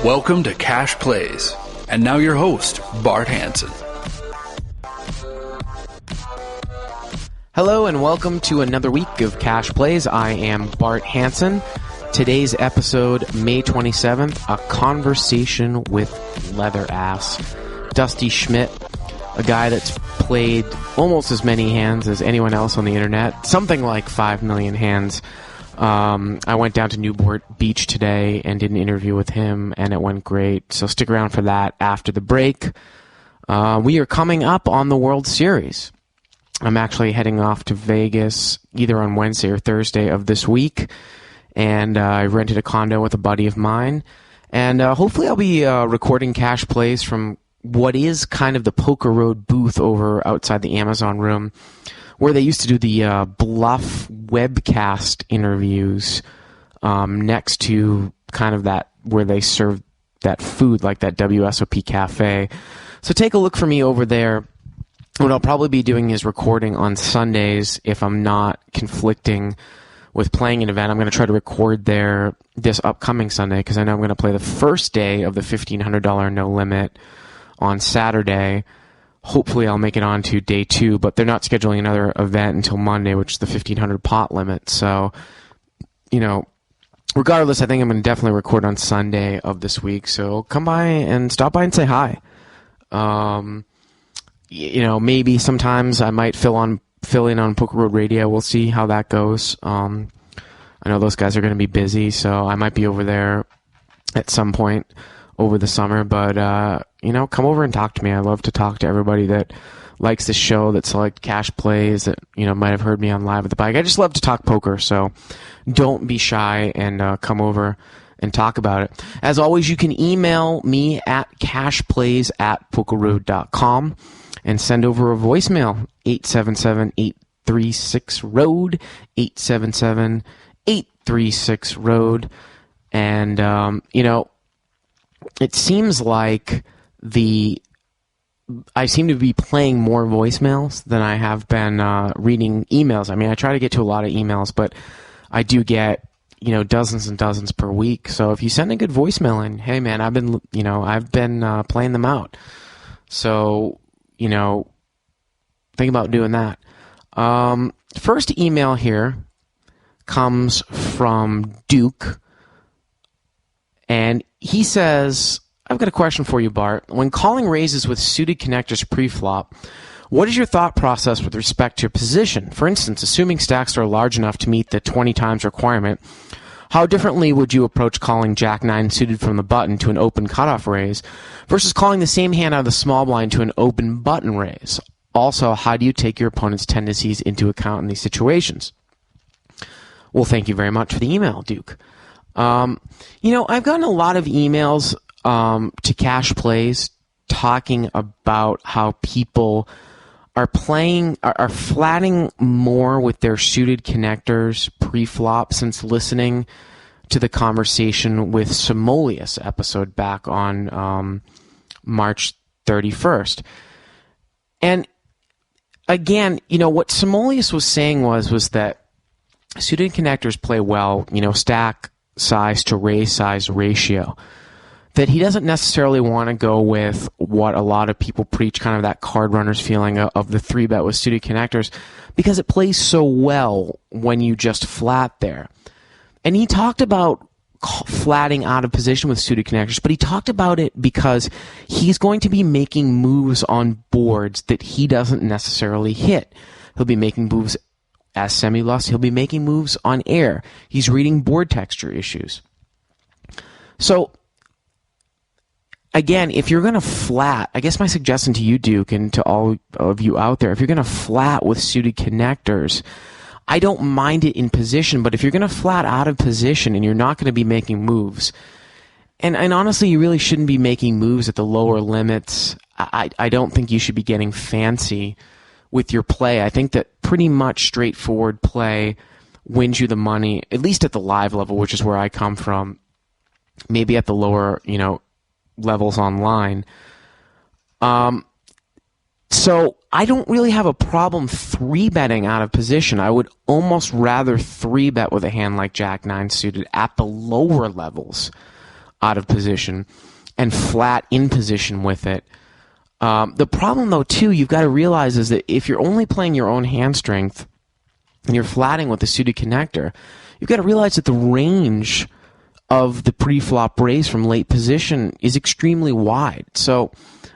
Welcome to Cash Plays. And now your host, Bart Hanson. Hello and welcome to another week of Cash Plays. I am Bart Hanson. Today's episode, May 27th, a conversation with Leatherass. Dusty Schmidt, a guy that's played almost as many hands as anyone else on the internet, something like 5 million hands. I went down to Newport Beach today and did an interview with him, and it went great. So stick around for that after the break. We are coming up on the World Series. I'm actually heading off to Vegas either on Wednesday or Thursday of this week, and I rented a condo with a buddy of mine. And hopefully I'll be recording Cash Plays from what is kind of the Poker Road booth over outside the Amazon room, where they used to do the Bluff webcast interviews next to kind of that, where they serve that food, like that WSOP cafe. So take a look for me over there. What I'll probably be doing is recording on Sundays if I'm not conflicting with playing an event. I'm going to try to record there this upcoming Sunday because I know I'm going to play the first day of the $1,500 no limit on Saturday. Hopefully I'll make it on to day 2, but they're not scheduling another event until Monday, which is the 1,500 pot limit. So, you know, regardless, I think I'm going to definitely record on Sunday of this week. So come by and stop by and say hi. You know, maybe sometimes I might fill in on Poker Road Radio. We'll see how that goes. I know those guys are going to be busy, so I might be over there at some point over the summer. But, you know, come over and talk to me. I love to talk to everybody that likes the show, that select Cash Plays, that, you know, might have heard me on Live at the Bike. I just love to talk poker, so don't be shy and come over and talk about it. As always, you can email me at cashplays@pokerroad.com. and send over a voicemail, 877-836-ROAD, 877-836-ROAD. And, you know, it seems like I seem to be playing more voicemails than I have been reading emails. I mean, I try to get to a lot of emails, but I do get, you know, dozens and dozens per week. So if you send a good voicemail in, hey, man, I've been playing them out. So, you know, think about doing that. First email here comes from Duke, and he says, I've got a question for you, Bart. When calling raises with suited connectors pre-flop, what is your thought process with respect to your position? For instance, assuming stacks are large enough to meet the 20 times requirement, how differently would you approach calling Jack-9 suited from the button to an open cutoff raise versus calling the same hand out of the small blind to an open button raise? Also, how do you take your opponent's tendencies into account in these situations? Well, thank you very much for the email, Duke. You know, I've gotten a lot of emails to Cash Plays talking about how people are flatting more with their suited connectors pre-flop since listening to the conversation with Simoleus episode back on March 31st. And again, you know, what Simoleus was saying was that suited connectors play well, you know, stack size to raise size ratio. That he doesn't necessarily want to go with what a lot of people preach, kind of that card runner's feeling of the 3-bet with suited connectors, because it plays so well when you just flat there. And he talked about flatting out of position with suited connectors, but he talked about it because he's going to be making moves on boards that he doesn't necessarily hit. He'll be making moves as semi-lost. He'll be making moves on air. He's reading board texture issues. So, again, if you're going to flat, I guess my suggestion to you, Duke, and to all of you out there, if you're going to flat with suited connectors, I don't mind it in position, but if you're going to flat out of position and you're not going to be making moves, and honestly, you really shouldn't be making moves at the lower limits. I don't think you should be getting fancy with your play. I think that pretty much straightforward play wins you the money, at least at the live level, which is where I come from. Maybe at the lower, you know, levels online. So I don't really have a problem 3-betting out of position. I would almost rather 3-bet with a hand like Jack-9 suited at the lower levels out of position and flat in position with it. The problem, though, too, you've got to realize is that if you're only playing your own hand strength and you're flatting with a suited connector, you've got to realize that the range of the pre-flop raise from late position is extremely wide. So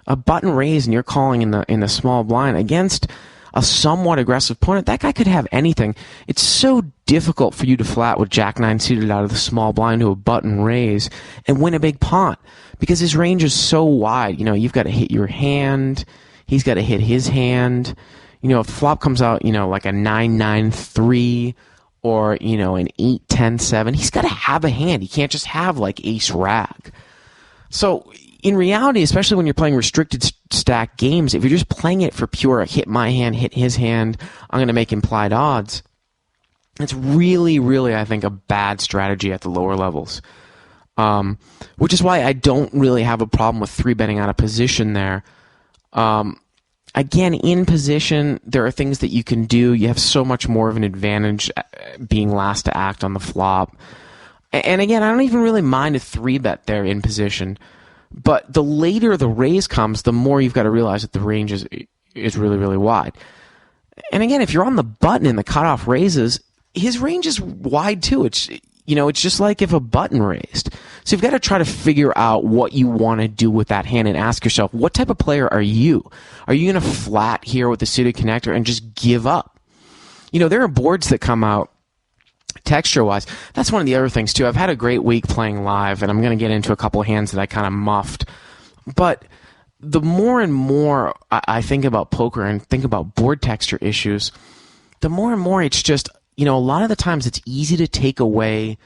a button raise and you're calling in the small blind against a somewhat aggressive opponent, that guy could have anything. It's so difficult for you to flat with Jack 9 suited out of the small blind to a button raise and win a big pot because his range is so wide. You've got to hit your hand. He's got to hit his hand. If the flop comes out, like a 9-9-3 or, an 8-10-7, he's got to have a hand. He can't just have like ace rag. So in reality, especially when you're playing restricted stack games, if you're just playing it for pure hit my hand, hit his hand, I'm going to make implied odds, it's really, really, I think, a bad strategy at the lower levels. Which is why I don't really have a problem with 3-betting out of position there. Again, in position, there are things that you can do. You have so much more of an advantage being last to act on the flop. And again, I don't even really mind a 3-bet there in position. But the later the raise comes, the more you've got to realize that the range is really, really wide. And again, if you're on the button and the cutoff raises, his range is wide too. It's just like if a button raised. So you've got to try to figure out what you want to do with that hand and ask yourself, what type of player are you? Are you going to flat here with the suited connector and just give up? There are boards that come out texture-wise. That's one of the other things, too. I've had a great week playing live, and I'm going to get into a couple of hands that I kind of muffed. But the more and more I think about poker and think about board texture issues, the more and more it's just, a lot of the times it's easy to take away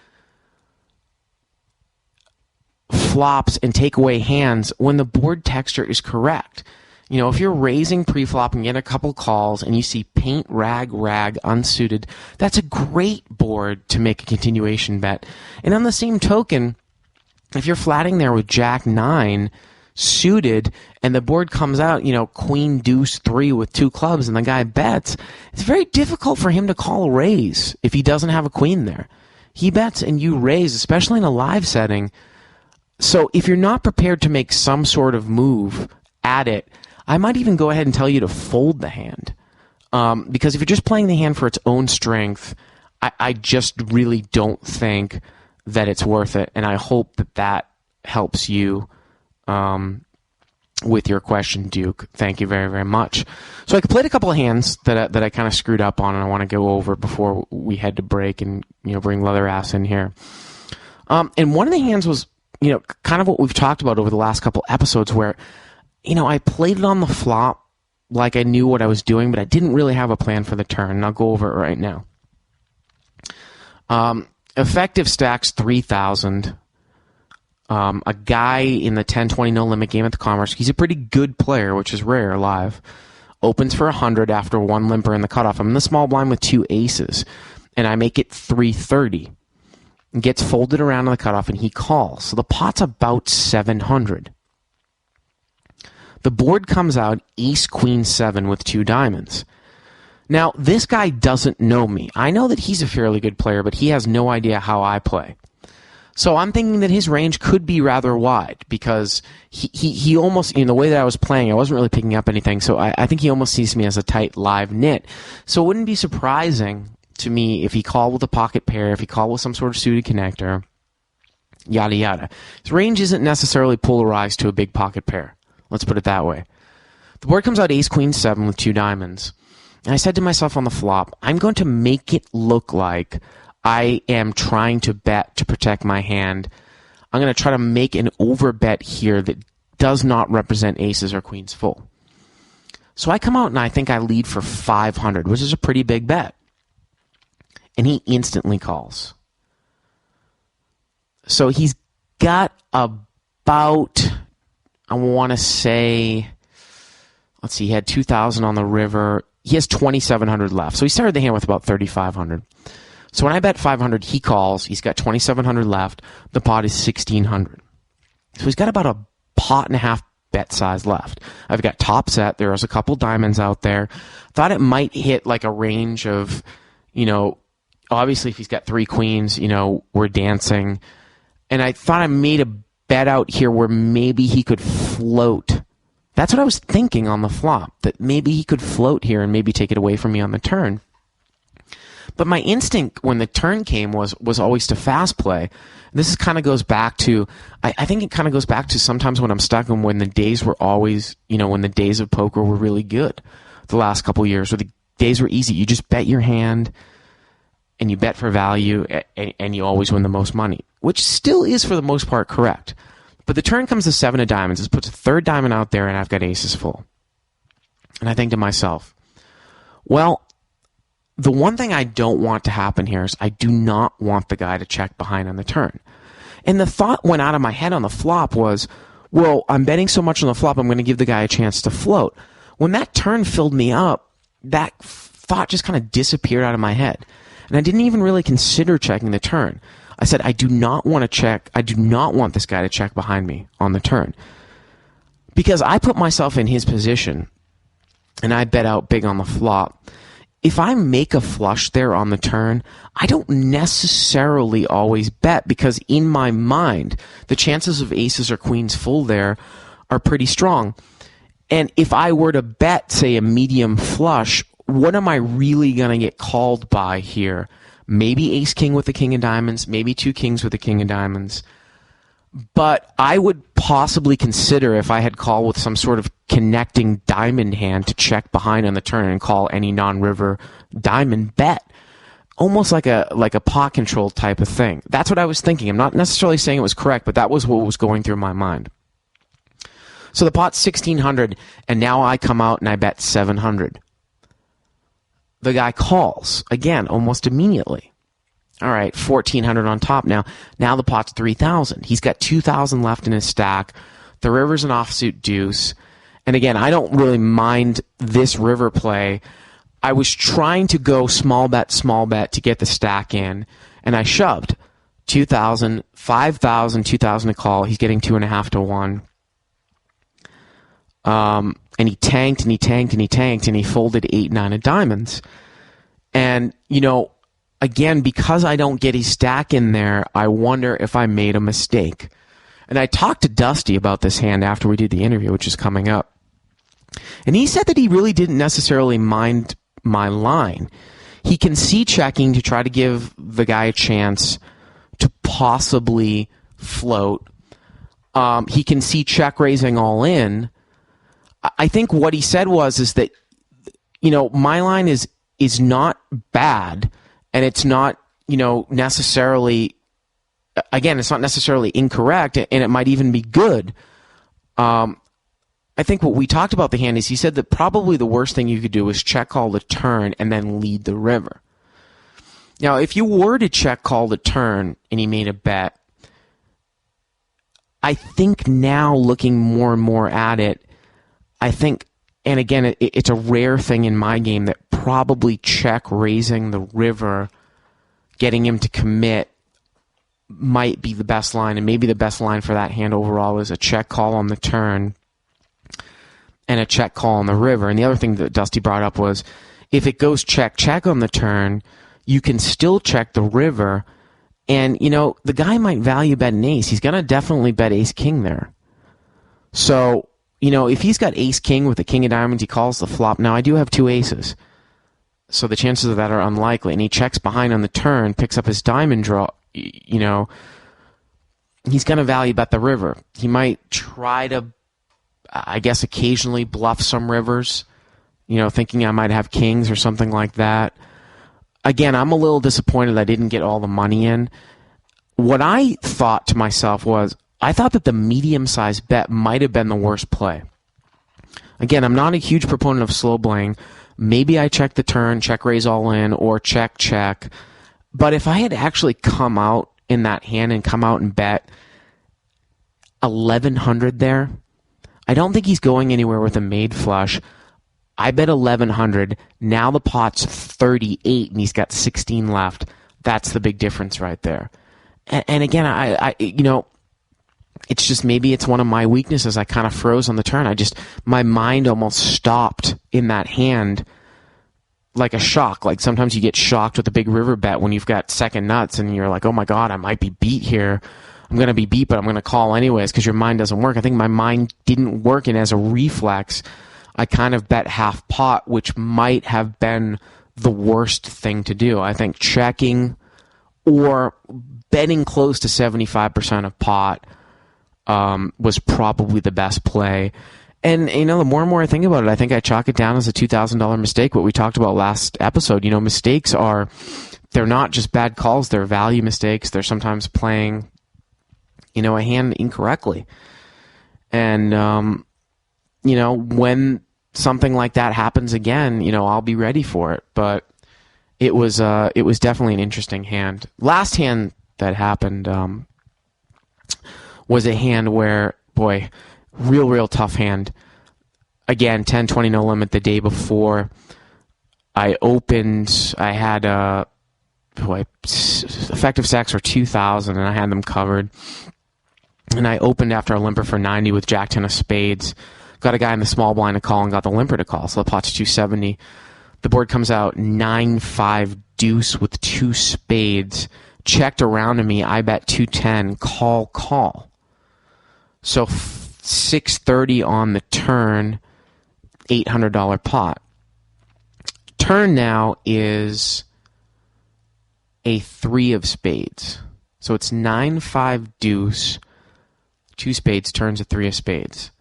flops and take away hands when the board texture is correct. If you're raising pre-flop and get a couple calls and you see paint, rag, unsuited, that's a great board to make a continuation bet. And on the same token, if you're flatting there with Jack 9 suited and the board comes out, Queen Deuce 3 with 2 clubs and the guy bets, it's very difficult for him to call a raise if he doesn't have a queen there. He bets and you raise, especially in a live setting. So if you're not prepared to make some sort of move at it, I might even go ahead and tell you to fold the hand. Because if you're just playing the hand for its own strength, I just really don't think that it's worth it. And I hope that helps you with your question, Duke. Thank you very, very much. So I played a couple of hands that I kind of screwed up on and I want to go over before we head to break and bring Leatherass in here. And one of the hands was kind of what we've talked about over the last couple episodes where I played it on the flop like I knew what I was doing, but I didn't really have a plan for the turn, and I'll go over it right now. Effective stacks 3,000. A guy in the 10-20 no limit game at the Commerce. He's a pretty good player, which is rare live. Opens for 100 after 1 limper in the cutoff. I'm in the small blind with 2 aces, and I make it 330. Gets folded around on the cutoff, and he calls. So the pot's about 700. The board comes out ace queen 7 with 2 diamonds. Now, this guy doesn't know me. I know that he's a fairly good player, but he has no idea how I play. So I'm thinking that his range could be rather wide because he almost, the way that I was playing, I wasn't really picking up anything. So I think he almost sees me as a tight live knit. So it wouldn't be surprising to me if he called with a pocket pair, if he called with some sort of suited connector, yada yada. His range isn't necessarily polarized to a big pocket pair. Let's put it that way. The board comes out ace queen 7 with 2 diamonds. And I said to myself on the flop, I'm going to make it look like I am trying to bet to protect my hand. I'm going to try to make an overbet here that does not represent aces or queens full. So I come out and I think I lead for 500, which is a pretty big bet. And he instantly calls. So he's got about, I want to say, let's see, he had 2,000 on the river. He has 2,700 left. So he started the hand with about 3,500. So when I bet 500, he calls. He's got 2,700 left. The pot is 1,600. So he's got about a pot and a half bet size left. I've got top set. There's a couple diamonds out there. Thought it might hit like a range of, obviously if he's got 3 queens, we're dancing. And I thought I made a bet out here where maybe he could float. That's what I was thinking on the flop, that maybe he could float here and maybe take it away from me on the turn. But my instinct when the turn came was always to fast play. This kind of goes back to, I think it kind of goes back to sometimes when I'm stuck and when the days were always, when the days of poker were really good the last couple of years, where the days were easy. You just bet your hand and you bet for value and you always win the most money, which still is for the most part correct. But the turn comes to 7 of diamonds. This puts a third diamond out there and I've got aces full. And I think to myself, well, the one thing I don't want to happen here is I do not want the guy to check behind on the turn. And the thought went out of my head on the flop was, well, I'm betting so much on the flop, I'm going to give the guy a chance to float. When that turn filled me up, that thought just kind of disappeared out of my head. And I didn't even really consider checking the turn. I said, I do not want to check. I do not want this guy to check behind me on the turn. Because I put myself in his position and I bet out big on the flop. If I make a flush there on the turn, I don't necessarily always bet, because in my mind, the chances of aces or queens full there are pretty strong. And if I were to bet, say, a medium flush, what am I really going to get called by here? Maybe ace king with the king of diamonds, maybe 2 kings with the king of diamonds. But I would possibly consider, if I had called with some sort of connecting diamond hand, to check behind on the turn and call any non-river diamond bet. Almost like a pot control type of thing. That's what I was thinking. I'm not necessarily saying it was correct, but that was what was going through my mind. So the pot's 1,600, and now I come out and I bet 700. The guy calls, again, almost immediately. All right, 1,400 on top now. Now the pot's 3,000. He's got 2,000 left in his stack. The river's an offsuit deuce. And again, I don't really mind this river play. I was trying to go small bet to get the stack in, and I shoved. 2,000, 5,000, 2,000 to call. He's getting 2.5 to 1. And he tanked and he tanked and he tanked and he folded 8, 9 of diamonds. And, again, because I don't get his stack in there, I wonder if I made a mistake. And I talked to Dusty about this hand after we did the interview, which is coming up. And he said that he really didn't necessarily mind my line. He can see checking to try to give the guy a chance to possibly float. He can see check raising all in. I think what he said is that, my line is not bad, and it's not, necessarily, again, it's not necessarily incorrect, and it might even be good. I think what we talked about the hand is he said that probably the worst thing you could do is check call the turn and then lead the river. Now, if you were to check call the turn and he made a bet, I think now looking more and more at it, I think, and again, it's a rare thing in my game, that probably check raising the river, getting him to commit, might be the best line. And maybe the best line for that hand overall is a check call on the turn and a check call on the river. And the other thing that Dusty brought up was, if it goes check on the turn, you can still check the river. And, the guy might value bet an ace. He's going to definitely bet ace king there. So, if he's got ace king with the king of diamonds, he calls the flop. Now, I do have 2 aces, so the chances of that are unlikely. And he checks behind on the turn, picks up his diamond draw. He's going to value bet the river. He might try to, I guess, occasionally bluff some rivers, thinking I might have kings or something like that. Again, I'm a little disappointed I didn't get all the money in. What I thought to myself was, I thought that the medium-sized bet might have been the worst play. Again, I'm not a huge proponent of slow playing. Maybe I check the turn, check raise all in, or check. But if I had actually come out in that hand and come out and bet 1,100 there, I don't think he's going anywhere with a made flush. I bet 1,100. Now the pot's 38 and he's got 16 left. That's the big difference right there. And again, I it's just, maybe it's one of my weaknesses. I kind of froze on the turn. My mind almost stopped in that hand like a shock. Like sometimes you get shocked with a big river bet when you've got second nuts and you're like, oh my God, I might be beat here. I'm going to be beat, but I'm going to call anyways because your mind doesn't work. I think my mind didn't work, and as a reflex, I kind of bet half pot, which might have been the worst thing to do. I think checking or betting close to 75% of pot was probably the best play. And, the more and more I think about it, I think I chalk it down as a $2,000 mistake, what we talked about last episode. Mistakes they're not just bad calls, they're value mistakes. They're sometimes playing, a hand incorrectly. And, when something like that happens again, I'll be ready for it. But it was definitely an interesting hand. Last hand that happened was a hand where, boy, real tough hand. Again, 10-20 no limit the day before. I had effective stacks were 2,000, and I had them covered. And I opened after a limper for 90 with Jack 10 of spades. Got a guy in the small blind to call and got the limper to call. So the pot's 270. The board comes out 9-5 deuce with 2 spades. Checked around to me. I bet 210. Call. So 630 on the turn. $800 pot. Turn now is a 3 of spades. So it's 9-5 deuce. 2 spades turns a 3 of spades.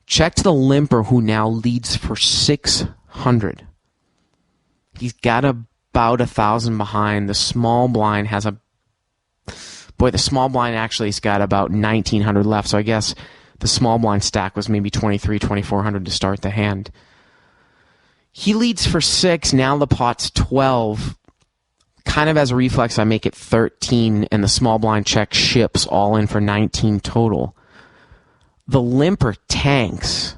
Check to the limper, who now leads for 600. He's got about 1,000 behind. The small blind has the small blind actually has got about 1,900 left. So I guess the small blind stack was maybe 2,400 to start the hand. He leads for 6. Now the pot's 12. Kind of as a reflex, I make it 13, and the small blind check ships all in for 19 total. The limper tanks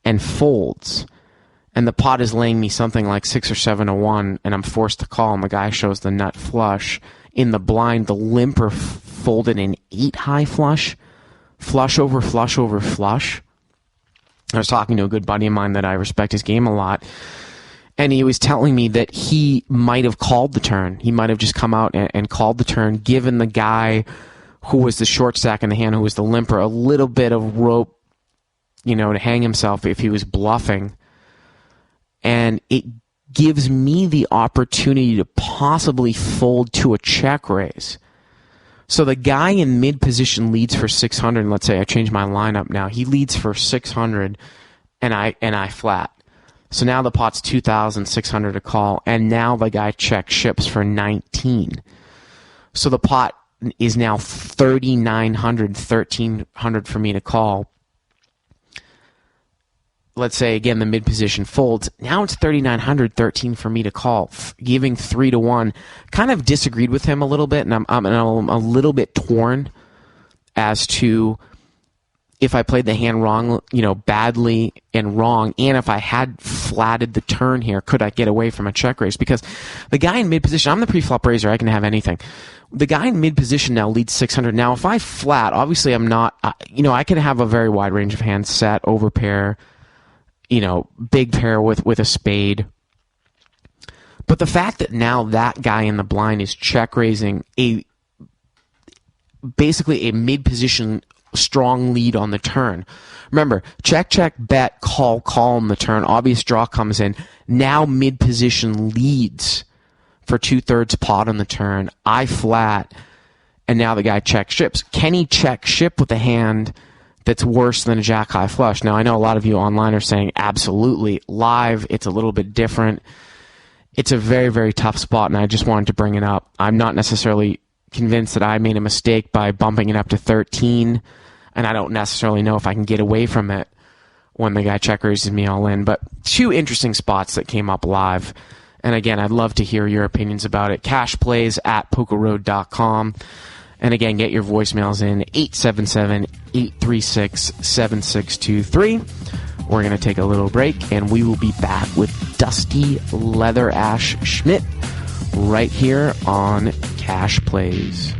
and folds, and the pot is laying me something like 6 or 7 to 1, and I'm forced to call, and the guy shows the nut flush. In the blind, the limper folded an 8 high flush, flush over flush over flush. I was talking to a good buddy of mine that I respect his game a lot, and he was telling me that he might have called the turn. He might have just come out and called the turn, given the guy who was the short stack in the hand, who was the limper, a little bit of rope, to hang himself if he was bluffing. And it gives me the opportunity to possibly fold to a check raise. So the guy in mid position leads for 600, and let's say I change my lineup now. He leads for 600, and I flat. So now the pot's 2,600 to call, and now the guy check ships for 19. So the pot is now 3,900, 1,300 for me to call. Let's say, again, the mid-position folds. Now it's 3,900, 13 for me to call, giving 3 to 1. Kind of disagreed with him a little bit, and I'm a little bit torn as to if I played the hand wrong, badly and wrong, and if I had flatted the turn here, could I get away from a check raise? Because the guy in mid-position, I'm the pre-flop raiser, I can have anything. The guy in mid-position now leads 600. Now, if I flat, obviously I'm not, I can have a very wide range of hands, set, overpair, big pair with a spade. But the fact that now that guy in the blind is check raising basically a mid-position strong lead on the turn. Remember, check, bet, call on the turn. Obvious draw comes in. Now mid-position leads for 2/3 pot on the turn. I flat, and now the guy check ships. Can he check ship with a hand that's worse than a jack high flush? Now, I know a lot of you online are saying absolutely. Live, it's a little bit different. It's a very, very tough spot, and I just wanted to bring it up. I'm not necessarily convinced that I made a mistake by bumping it up to 13, and I don't necessarily know if I can get away from it when the guy check raises me all in. But 2 interesting spots that came up live. And again, I'd love to hear your opinions about it. cashplays@pokerroad.com. And again, get your voicemails in 877-836-7623. We're going to take a little break, and we will be back with Dusty Leatherass Schmidt right here on Cash Plays.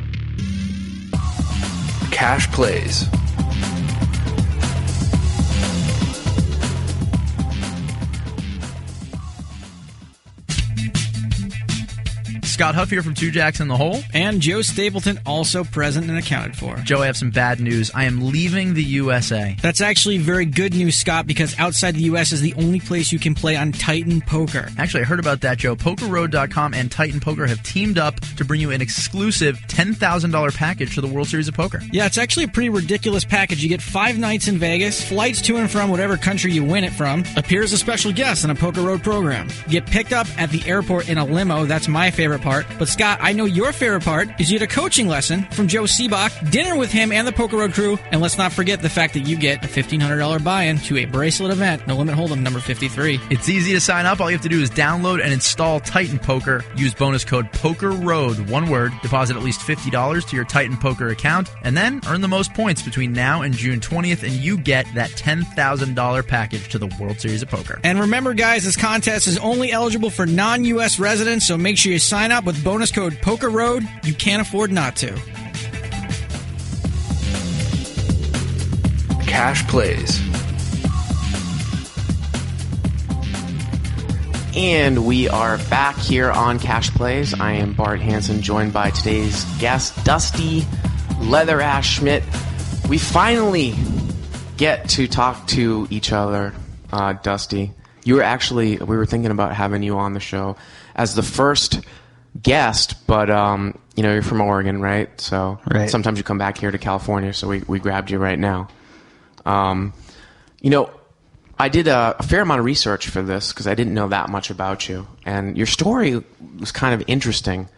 Cash Plays. Scott Huff here from Two Jacks in the Hole. And Joe Stapleton, also present and accounted for. Joe, I have some bad news. I am leaving the USA. That's actually very good news, Scott, because outside the U.S. is the only place you can play on Titan Poker. Actually, I heard about that, Joe. PokerRoad.com and Titan Poker have teamed up to bring you an exclusive $10,000 package to the World Series of Poker. Yeah, it's actually a pretty ridiculous package. You get 5 nights in Vegas, flights to and from whatever country you win it from, appear as a special guest on a Poker Road program. Get picked up at the airport in a limo. That's my favorite part. But Scott, I know your favorite part is you get a coaching lesson from Joe Seabach, dinner with him and the Poker Road crew, and let's not forget the fact that you get a $1,500 buy-in to a bracelet event, No Limit Hold'em number 53. It's easy to sign up. All you have to do is download and install Titan Poker. Use bonus code POKERROAD, one word. Deposit at least $50 to your Titan Poker account, and then earn the most points between now and June 20th, and you get that $10,000 package to the World Series of Poker. And remember, guys, this contest is only eligible for non-U.S. residents, so make sure you sign up with bonus code POKERROAD. You can't afford not to. Cash Plays. And we are back here on Cash Plays. I am Bart Hanson, joined by today's guest, Dusty Leatherass Schmidt. We finally get to talk to each other, Dusty. We were thinking about having you on the show as the first guest, but you're from Oregon, right? So right. Sometimes you come back here to California, so we grabbed you right now. I did a fair amount of research for this because I didn't know that much about you, and your story was kind of interesting.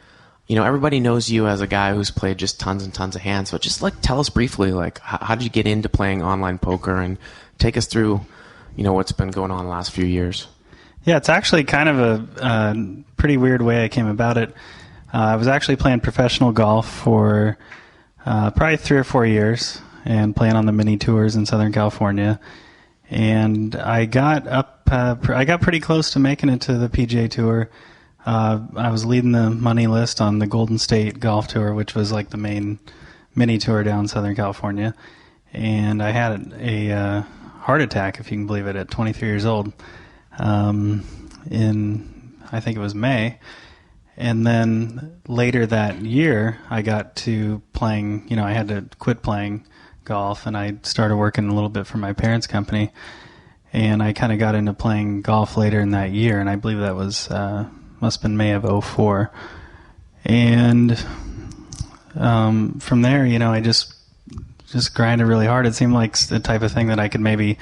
Everybody knows you as a guy who's played just tons and tons of hands, but just tell us briefly, how did you get into playing online poker, and take us through, what's been going on the last few years. Yeah, it's actually kind of a pretty weird way I came about it. I was actually playing professional golf for probably 3 or 4 years and playing on the mini tours in Southern California. And I got pretty close to making it to the PGA Tour. I was leading the money list on the Golden State Golf Tour, which was the main mini tour down in Southern California. And I had a heart attack, if you can believe it, at 23 years old. I think it was May. And then later that year, I got to playing, I had to quit playing golf, and I started working a little bit for my parents' company. And I kind of got into playing golf later in that year, and I believe that was, must have been May of 2004. And from there, I just grinded really hard. It seemed like the type of thing that I could maybe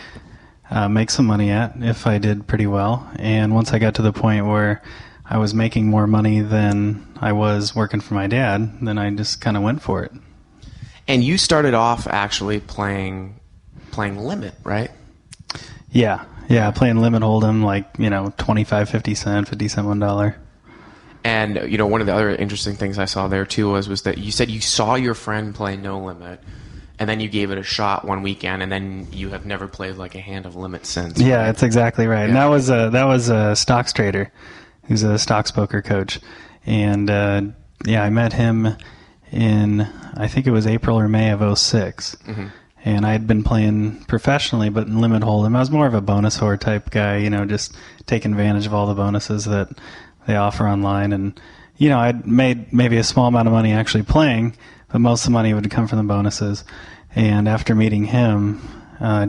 make some money at if I did pretty well. And once I got to the point where I was making more money than I was working for my dad, then I just kind of went for it. And you started off actually playing limit, right? Yeah, playing limit hold'em, 25, 50 cent, 50 cent, $1. And one of the other interesting things I saw there too was that you said you saw your friend play no limit, and then you gave it a shot one weekend, and then you have never played a hand of limit since. Yeah, right? that's exactly right. Yeah. And that was a stocks trader who's a stocks poker coach. And I met him in, I think it was April or May of 2006. Mm-hmm. And I had been playing professionally, but in limit hold'em. I was more of a bonus whore type guy, just taking advantage of all the bonuses that they offer online. And, I'd made maybe a small amount of money actually playing, but most of the money would come from the bonuses. And after meeting him,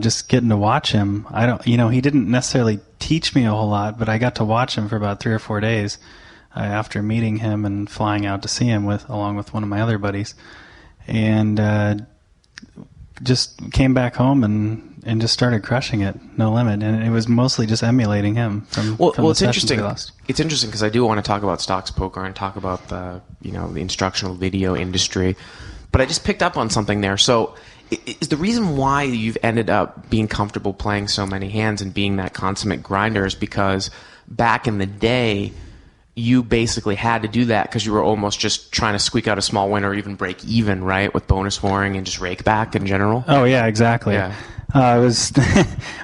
just getting to watch him, he didn't necessarily teach me a whole lot, but I got to watch him for about 3 or 4 days after meeting him and flying out to see him along with one of my other buddies. And just came back home and just started crushing it, no limit. And it was mostly just emulating him from the it's sessions interesting. we lost. It's interesting because I do want to talk about stocks poker and talk about the instructional video industry, but I just picked up on something there. So is the reason why you've ended up being comfortable playing so many hands and being that consummate grinder is because back in the day you basically had to do that because you were almost just trying to squeak out a small win or even break even, right, with bonus whoring and just rake back in general? Oh, yeah, exactly. Yeah. It was,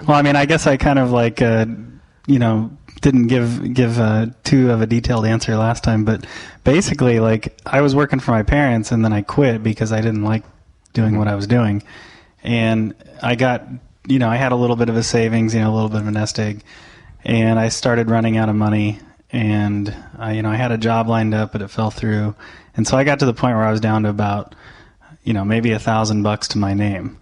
well, I guess I kind of didn't give too of a detailed answer last time, but basically, I was working for my parents and then I quit because I didn't like doing what I was doing. And I got, I had a little bit of a savings, a little bit of a nest egg, and I started running out of money. and I had a job lined up, but it fell through, and so I got to the point where I was down to about, maybe $1,000 to my name.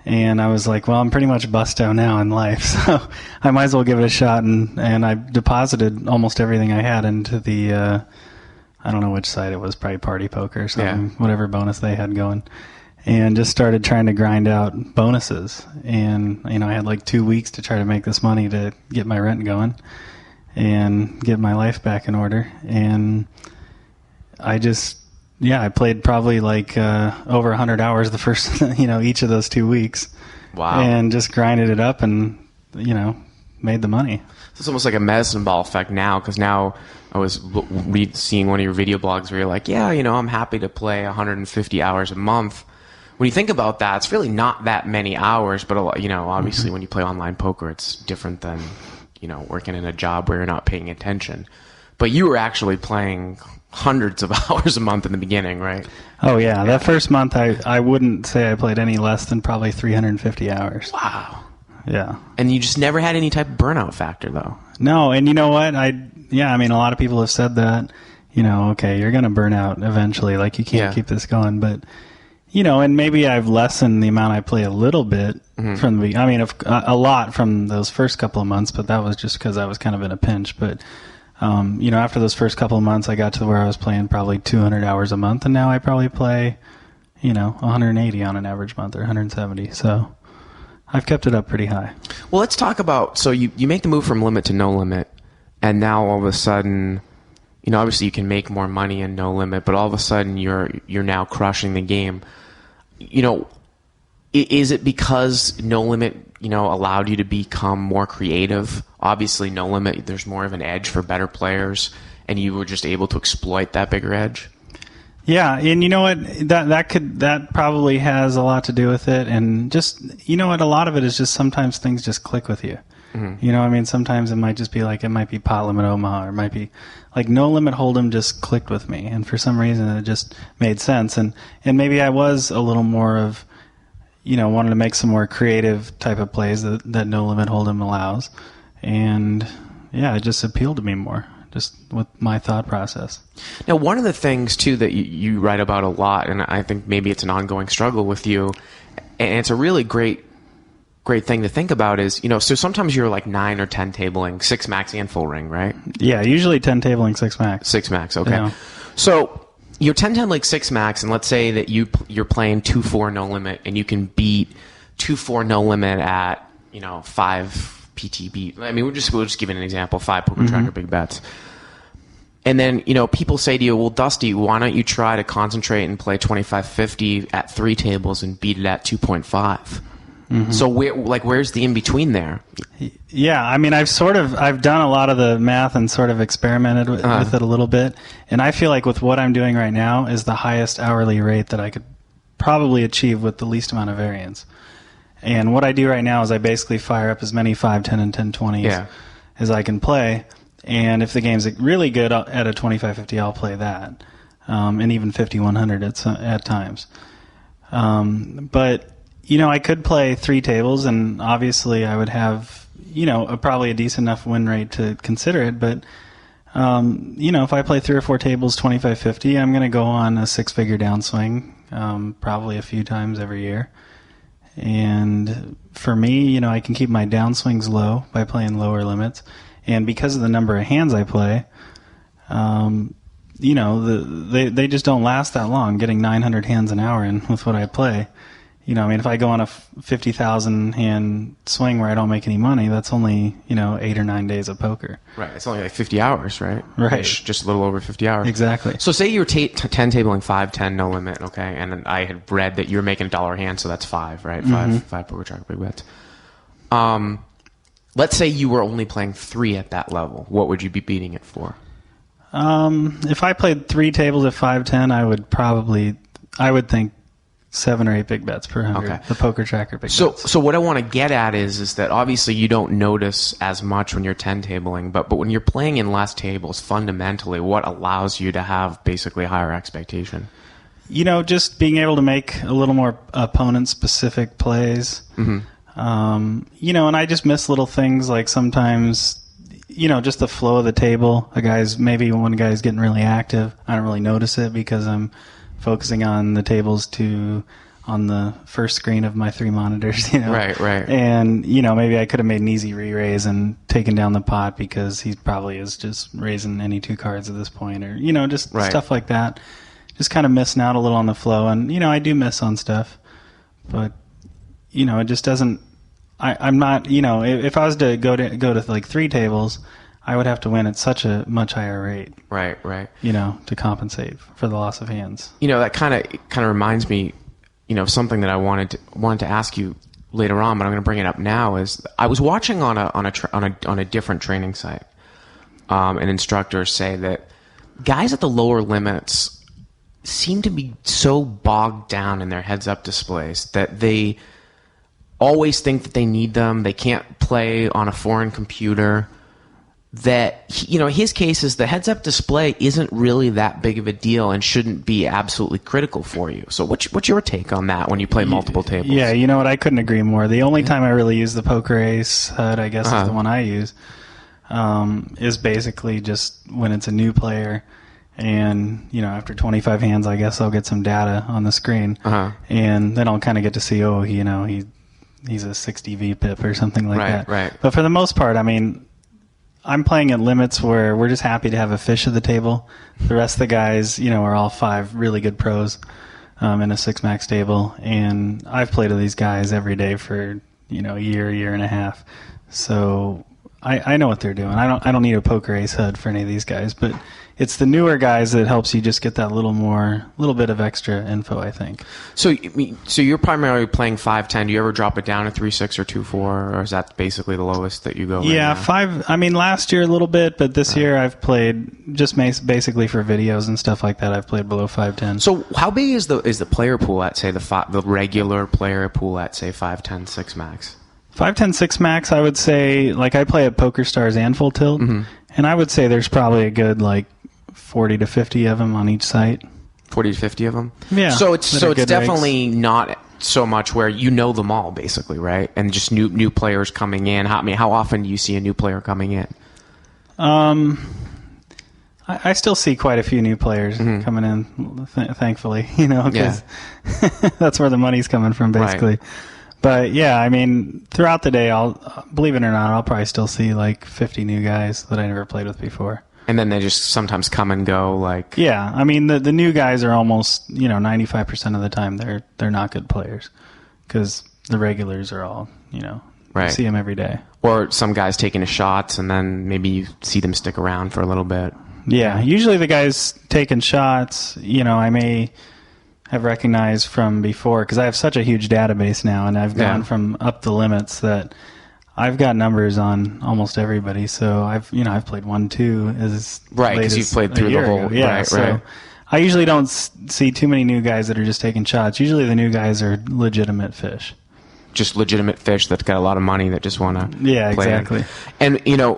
And I was like, well, I'm pretty much busto now in life, so I might as well give it a shot. And I deposited almost everything I had into the, I don't know which site it was, probably Party Poker or something, whatever bonus they had going. And just started trying to grind out bonuses. And, I had like 2 weeks to try to make this money to get my rent going and get my life back in order. And I played probably like over 100 hours the first, each of those 2 weeks. Wow. And just grinded it up and, made the money. So it's almost like a medicine ball effect now, because now I was seeing one of your video blogs where you're like, I'm happy to play 150 hours a month. When you think about that, it's really not that many hours, but, obviously when you play online poker, it's different than, working in a job where you're not paying attention. But you were actually playing hundreds of hours a month in the beginning, right? Oh, yeah. That first month, I wouldn't say I played any less than probably 350 hours. Wow. Yeah. And you just never had any type of burnout factor, though. No, and you know what? A lot of people have said that, okay, you're going to burn out eventually. Like, you can't keep this going. But, and maybe I've lessened the amount I play a little bit from the beginning. A lot from those first couple of months, but that was just because I was kind of in a pinch. But after those first couple of months, I got to where I was playing probably 200 hours a month, and now I probably play, 180 on an average month or 170. So I've kept it up pretty high. Well, let's talk about, so you make the move from limit to no limit, and now all of a sudden, obviously you can make more money in no limit, but all of a sudden you're now crushing the game. Is it because no limit, allowed you to become more creative? Obviously, no limit, there's more of an edge for better players, and you were just able to exploit that bigger edge. Yeah, and you know what? That probably has a lot to do with it, and just a lot of it is just sometimes things just click with you. Mm-hmm. Sometimes it might just be like, it might be pot limit Omaha, or it might be like no limit Hold'em just clicked with me, and for some reason it just made sense, and maybe I was a little more of, wanted to make some more creative type of plays that no limit Hold'em allows. And it just appealed to me more, just with my thought process. Now, one of the things too that you write about a lot, and I think maybe it's an ongoing struggle with you, and it's a really great thing to think about, is so sometimes you're like 9 or 10 tabling 6 max and full ring, right? Yeah, usually 10 tabling 6 max. 6 max, okay. So you're 10 tabling 6 max, and let's say that you're playing 2-4 no limit, and you can beat 2-4 no limit at 5 PTB. We'll just give it an example, 5 poker tracker big bets. And then, people say to you, well, Dusty, why don't you try to concentrate and play 25-50 at 3 tables and beat it at 2.5? Mm-hmm. So where's the in-between there? Yeah, I've done a lot of the math and sort of experimented with it a little bit. And I feel like with what I'm doing right now is the highest hourly rate that I could probably achieve with the least amount of variance. And what I do right now is I basically fire up as many 5, 10, and 10, 20s as I can play. And if the game's really good at a 25-50, I'll play that. And even 50-100 at times. But, I could play 3 tables, and obviously I would have, probably a decent enough win rate to consider it. But, if I play 3 or 4 tables 25-50, I'm going to go on a 6-figure downswing, probably a few times every year. And for me, I can keep my downswings low by playing lower limits. And because of the number of hands I play, they just don't last that long. Getting 900 hands an hour in with what I play, if I go on a 50,000 hand swing where I don't make any money, that's only 8 or 9 days of poker. Right. It's only like 50 hours, right? Right. Just a little over 50 hours. Exactly. So say you were 10 tabling 5, 10 no limit, okay, and I had read that you were making $1 a hand, so that's 5, right? 5 poker tracker big bets. Let's say you were only playing 3 at that level. What would you be beating it for? If I played 3 tables at 5-10, I would think 7 or 8 big bets per 100. Okay. The poker tracker big bets. So what I want to get at is that obviously you don't notice as much when you're 10 tabling, but when you're playing in less tables, fundamentally, what allows you to have basically a higher expectation? Just being able to make a little more opponent-specific plays. Mm-hmm. And I just miss little things like sometimes, just the flow of the table. Maybe one guy's getting really active. I don't really notice it because I'm focusing on the tables on the first screen of my 3 monitors, Right. And, maybe I could have made an easy re-raise and taken down the pot because he probably is just raising any 2 cards at this point, or, just stuff like that. Just kind of missing out a little on the flow. And, I do miss on stuff, but, it just doesn't, I'm not, if I was to go to like 3 tables, I would have to win at such a much higher rate. Right. To compensate for the loss of hands. That kind of reminds me, something that I wanted to ask you later on, but I'm going to bring it up now. Is I was watching on a different training site, an instructor say that guys at the lower limits seem to be so bogged down in their heads-up displays that they always think that they need them. They can't play on a foreign computer. That, his case is the heads-up display isn't really that big of a deal and shouldn't be absolutely critical for you. So what's your take on that when you play multiple tables? Yeah, you know what? I couldn't agree more. The only time I really use the Poker Ace HUD, I guess, is the one I use, is basically just when it's a new player. And, after 25 hands, I guess I'll get some data on the screen. And then I'll kind of get to see, he's a 60 VPIP or something like that. Right. But for the most part, I'm playing at limits where we're just happy to have a fish at the table. The rest of the guys, are all 5 really good pros in a 6-max table. And I've played with these guys every day for, a year and a half. So I know what they're doing. I don't need a Poker Ace HUD for any of these guys, but it's the newer guys that helps you just get that little bit of extra info, I think. So you're primarily playing 5-10. Do you ever drop it down to 3-6 or 2-4, or is that basically the lowest that you go? Yeah, right now? 5. Last year a little bit, but this year I've played just basically for videos and stuff like that. I've played below 5-10. So how big is the player pool at, say, the regular player pool at, say, 5-10 6-max? 5-10 6-max, I would say, like I play at Poker Stars and Full Tilt, and I would say there's probably a good 40 to 50 of them on each site. 40 to 50 of them? Yeah. So it's definitely not so much where them all, basically, right? And just new players coming in. How often do you see a new player coming in? I still see quite a few new players coming in, thankfully, because that's where the money's coming from, basically. Right. But yeah, throughout the day, believe it or not, I'll probably still see 50 new guys that I never played with before. And then they just sometimes come and go, Yeah, the new guys are almost 95% of the time they're not good players because the regulars are all right. You see them every day. Or some guys taking shots and then maybe you see them stick around for a little bit. Yeah, usually the guys taking shots, I may have recognized from before because I have such a huge database now, and I've gone from up the limits that I've got numbers on almost everybody. So I've played 1-2 as right because you've played through the whole. Yeah, right, so right. I usually don't see too many new guys that are just taking shots. Usually the new guys are legitimate fish. Just legitimate fish that's got a lot of money that just want to play exactly. In. And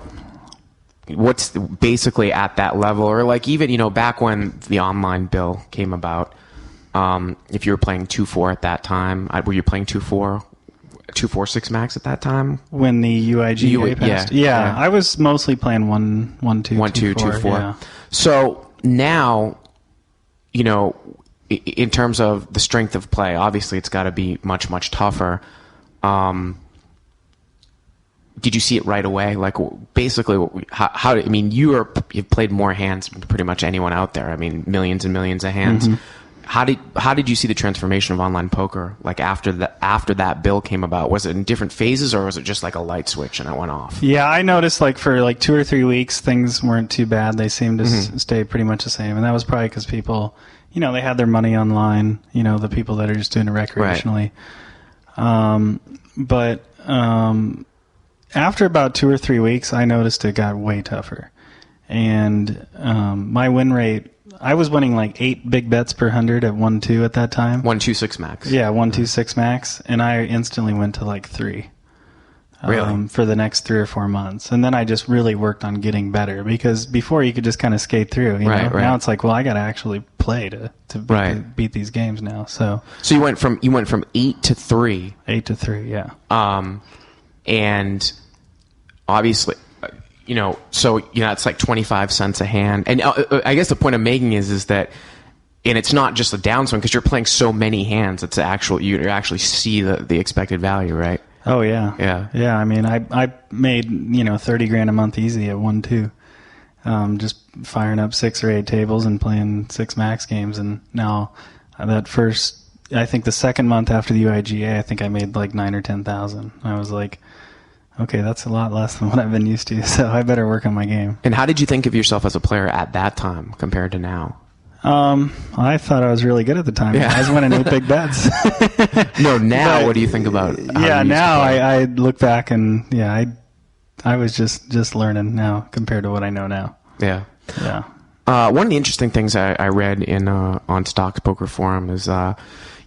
what's basically at that level, or even back when the online bill came about. If you were playing 2-4 at that time, were you playing 2-4 6-max at that time? When the UIG passed? Yeah, I was mostly playing 1-2, 2-4. Yeah. So now, in terms of the strength of play, obviously it's got to be much, much tougher. Did you see it right away? Basically, you've played more hands than pretty much anyone out there. Millions and millions of hands. Mm-hmm. How did you see the transformation of online poker? After that bill came about, was it in different phases, or was it just a light switch and it went off? Yeah, I noticed for 2 or 3 weeks things weren't too bad. They seemed to stay pretty much the same, and that was probably because people, they had their money online. The people that are just doing it recreationally. Right. But after about 2 or 3 weeks, I noticed it got way tougher, and my win rate. I was winning 8 big bets per 100 at 1-2 at that time. 1-2 6-max. Yeah, 1-2 6-max, and I instantly went to 3. Really? For the next 3 or 4 months, and then I just really worked on getting better because before you could just kind of skate through. Right. Now it's I got to actually play to beat these games now. So you went from 8 to 3. 8 to 3, yeah. And obviously. so it's like 25 cents a hand. And I guess the point I'm making is that, and it's not just a downswing because you're playing so many hands. It's you actually see the expected value, right? Oh yeah, yeah. I mean, I made $30,000 a month easy at 1-2, just firing up 6 or 8 tables and playing 6 max games. And now that first, I think the second month after the UIGA, I think I made like 9 or 10,000. I was like, okay, that's a lot less than what I've been used to, so I better work on my game. And how did you think of yourself as a player at that time compared to now? I thought I was really good at the time. Yeah. I was winning 8 big bets. No, now what do you think about? Now I look back and I was just learning now compared to what I know now. Yeah. One of the interesting things I read in on Stocks Poker Forum is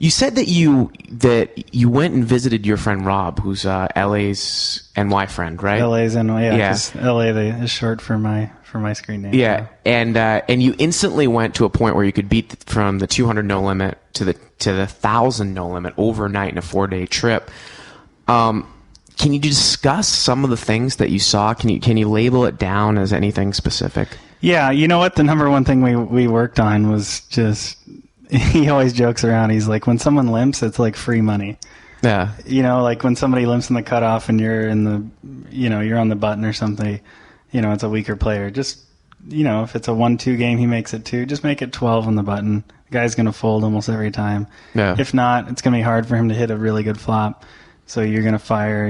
you said that you went and visited your friend Rob, who's LA's NY friend, right? LA's NY, yeah. LA is short for my screen name. Yeah, and you instantly went to a point where you could beat from the 200 no limit to the 1,000 no limit overnight in a 4-day trip. Can you discuss some of the things that you saw? Can you label it down as anything specific? Yeah, you know what? The number one thing we worked on was just, he always jokes around. He's like, when someone limps, it's like free money. Yeah. Like when somebody limps in the cutoff and you're in the, you're on the button or something, it's a weaker player. Just, if it's a 1-2 game, he makes it 2, just make it 12 on the button. The guy's going to fold almost every time. Yeah. If not, it's going to be hard for him to hit a really good flop. So you're going to fire,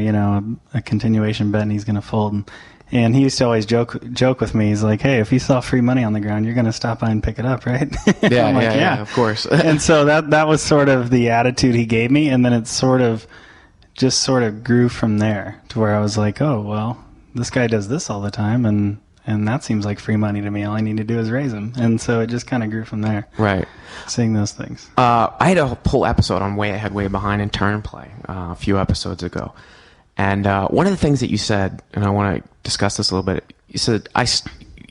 a continuation bet and he's going to fold. And he used to always joke with me. He's like, hey, if you saw free money on the ground, you're going to stop by and pick it up, right? Yeah, I'm like, yeah, of course. And so that was sort of the attitude he gave me. And then it sort of grew from there to where I was like, oh, well, this guy does this all the time. And that seems like free money to me. All I need to do is raise him. And so it just kind of grew from there. Right. Seeing those things. I had a whole episode on Way Ahead, Way Behind in turn play a few episodes ago. And one of the things that you said, and I want to discuss this a little bit, you said,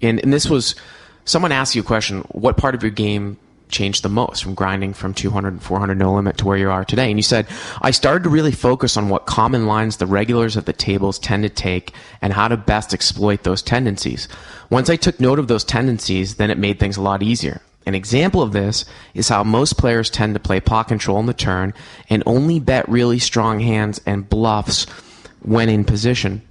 and this was, someone asked you a question, what part of your game changed the most from grinding from 200 and 400 no limit to where you are today? And you said, I started to really focus on what common lines the regulars at the tables tend to take and how to best exploit those tendencies. Once I took note of those tendencies, then it made things a lot easier. An example of this is how most players tend to play pot control in the turn and only bet really strong hands and bluffs when in position.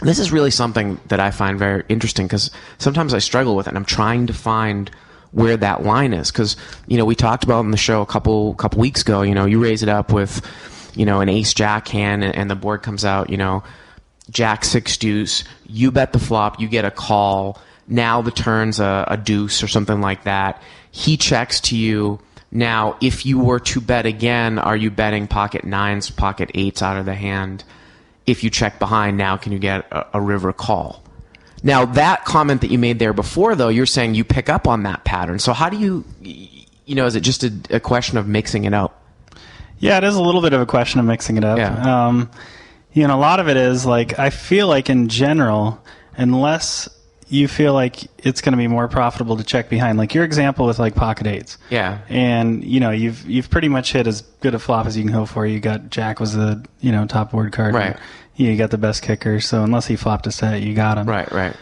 This is really something that I find very interesting because sometimes I struggle with it and I'm trying to find where that line is because, we talked about in the show a couple weeks ago, you raise it up with, an ace jack hand and the board comes out, jack 6 deuce, you bet the flop, you get a call, now the turn's a deuce or something like that. He checks to you. Now, if you were to bet again, are you betting pocket 9s, pocket 8s out of the hand? If you check behind, now can you get a river call? Now, that comment that you made there before, though, you're saying you pick up on that pattern. So how do you is it just a question of mixing it up? Yeah, it is a little bit of a question of mixing it up. Yeah. A lot of it is, like, I feel like in general, unless you feel like it's going to be more profitable to check behind, like your example with like pocket 8s. Yeah. And you've pretty much hit as good a flop as you can hope for. You got jack was the top board card. Right. You got the best kicker. So unless he flopped a set, you got him. Right.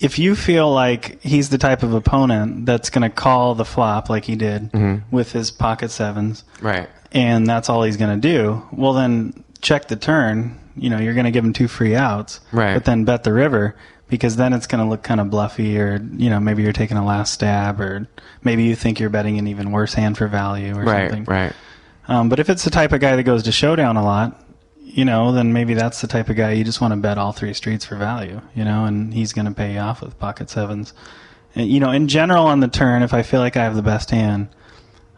If you feel like he's the type of opponent that's going to call the flop like he did with his pocket 7s, right, and that's all he's going to do, well then check the turn. You're going to give him 2 free outs, right, but then bet the river because then it's going to look kind of bluffy, or maybe you're taking a last stab, or maybe you think you're betting an even worse hand for value or something. Right. But if it's the type of guy that goes to showdown a lot, then maybe that's the type of guy you just want to bet all 3 streets for value, and he's going to pay you off with pocket 7s. And, in general on the turn, if I feel like I have the best hand,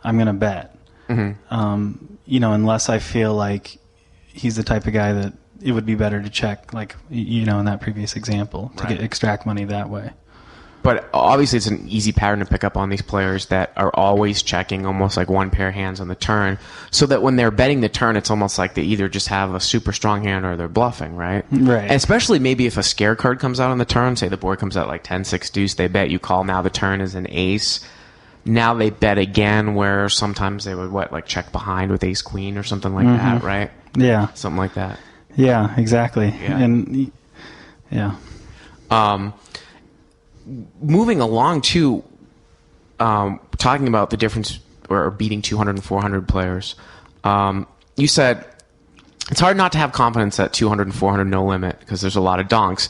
I'm going to bet. Unless I feel like he's the type of guy that it would be better to check, like, in that previous example, to extract money that way. But obviously it's an easy pattern to pick up on these players that are always checking almost like one pair of hands on the turn, so that when they're betting the turn, it's almost like they either just have a super strong hand or they're bluffing, right? Right. And especially maybe if a scare card comes out on the turn, say the board comes out like 10-6 deuce, they bet, you call, now the turn is an ace. Now they bet again, where sometimes they would check behind with ace queen or something like that, right? Yeah. Something like that. Yeah, exactly. Yeah. Yeah. Moving along to talking about the difference or beating 200 and 400 players, you said it's hard not to have confidence at 200 and 400 no limit because there's a lot of donks.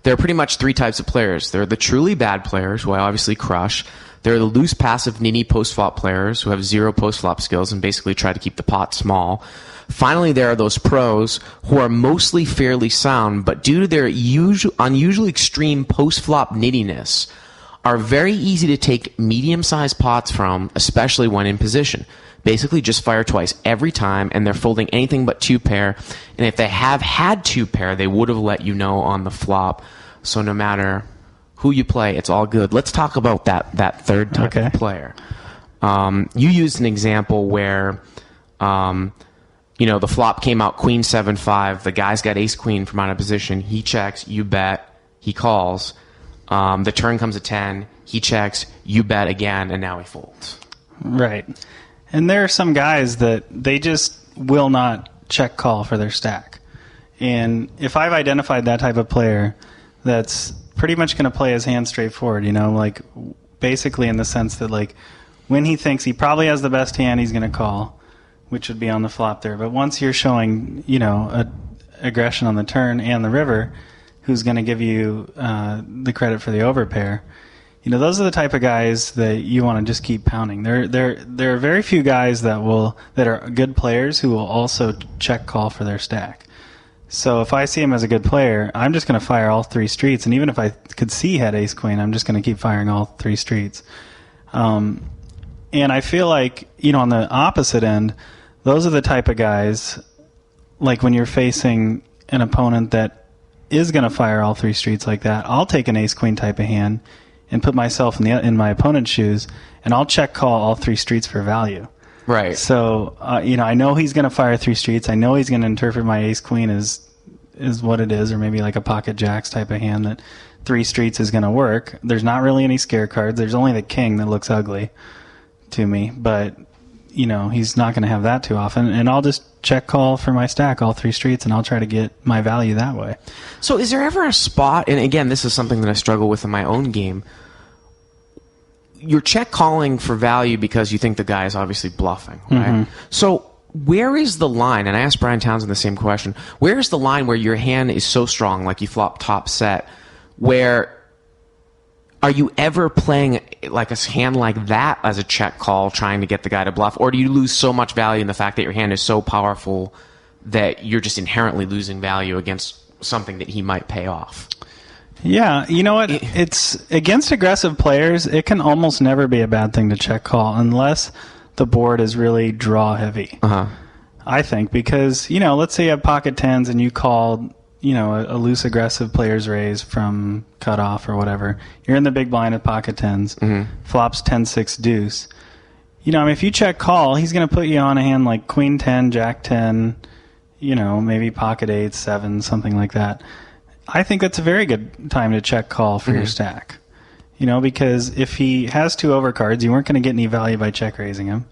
There are pretty much three types of players. There are the truly bad players, who I obviously crush. There are the loose, passive, nitty post-flop players who have zero post-flop skills and basically try to keep the pot small. Finally, there are those pros who are mostly fairly sound, but due to their unusually extreme post-flop nittiness, are very easy to take medium-sized pots from, especially when in position. Basically, just fire twice every time, and they're folding anything but two pair. And if they have had two pair, they would have let you know on the flop. So no matter who you play, it's all good. Let's talk about that third type of player. You used an example where, the flop came out queen 7-5. The guy's got ace queen from out of position. He checks, you bet, he calls. The turn comes at 10. He checks, you bet again, and now he folds. Right. And there are some guys that they just will not check call for their stack. And if I've identified that type of player that's pretty much going to play his hand straightforward, like basically in the sense that like when he thinks he probably has the best hand, he's going to call, which would be on the flop there. But once you're showing, aggression on the turn and the river, who's going to give you the credit for the overpair, those are the type of guys that you want to just keep pounding. There are very few guys that are good players who will also check call for their stack. So if I see him as a good player, I'm just going to fire all three streets. And even if I could see he had ace queen, I'm just going to keep firing all three streets. And I feel like, on the opposite end, those are the type of guys, like when you're facing an opponent that is going to fire all three streets like that, I'll take an ace queen type of hand and put myself in my opponent's shoes, and I'll check call all three streets for value. Right. So, I know he's going to fire three streets. I know he's going to interpret my ace queen as what it is, or maybe like a pocket jacks type of hand that three streets is going to work. There's not really any scare cards. There's only the king that looks ugly to me, but he's not going to have that too often, and I'll just check call for my stack all three streets, and I'll try to get my value that way. So is there ever a spot, and again, this is something that I struggle with in my own game, you're check calling for value because you think the guy is obviously bluffing, right? Mm-hmm. So where is the line, and I asked Brian Townsend the same question, where is the line where your hand is so strong, like you flop top set, where are you ever playing like a hand like that as a check call, trying to get the guy to bluff? Or do you lose so much value in the fact that your hand is so powerful that you're just inherently losing value against something that he might pay off? Yeah, you know what? It's against aggressive players, it can almost never be a bad thing to check call unless the board is really draw heavy. Uh-huh. I think because, let's say you have pocket tens and you called, a loose aggressive player's raise from cutoff or whatever. You're in the big blind at pocket tens. Mm-hmm. Flops 10-6 deuce. If you check call, he's going to put you on a hand like queen 10, jack 10, maybe pocket 8, 7, something like that. I think that's a very good time to check call for your stack. Because if he has two overcards, you weren't going to get any value by check raising him.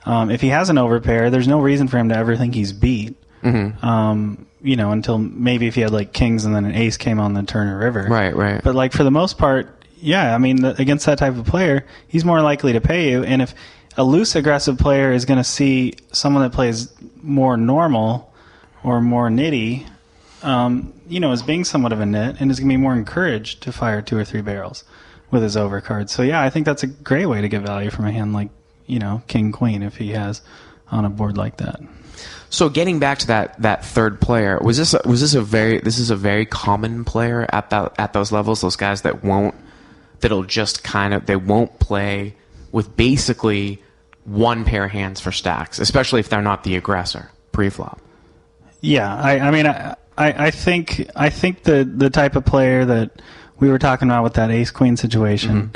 If he has an overpair, there's no reason for him to ever think he's beat. Mm-hmm. Until maybe if he had like kings and then an ace came on the turn or river. Right. But like for the most part, yeah, against that type of player, he's more likely to pay you. And if a loose aggressive player is going to see someone that plays more normal or more nitty, as being somewhat of a nit, and is going to be more encouraged to fire 2 or 3 barrels with his overcards. So yeah, I think that's a great way to get value from a hand like, king queen if he has on a board like that. So getting back to that third player, this is a very common player at those levels, those guys they won't play with basically one pair of hands for stacks, especially if they're not the aggressor pre-flop. Yeah, I think the type of player that we were talking about with that ace queen situation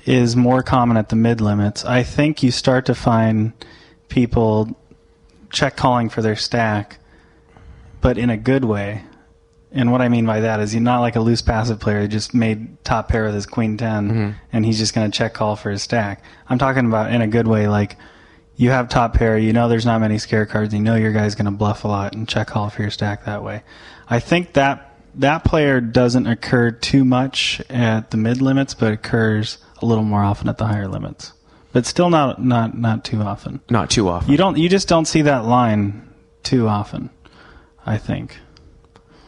is more common at the mid limits. I think you start to find people check calling for their stack, but in a good way. And what I mean by that is you're not like a loose passive player who just made top pair with his queen 10 and he's just going to check call for his stack. I'm talking about in a good way, like you have top pair, there's not many scare cards, your guy's going to bluff a lot and check call for your stack that way. I think that that player doesn't occur too much at the mid limits, but occurs a little more often at the higher limits. But still not too often. Not too often. You just don't see that line too often, I think.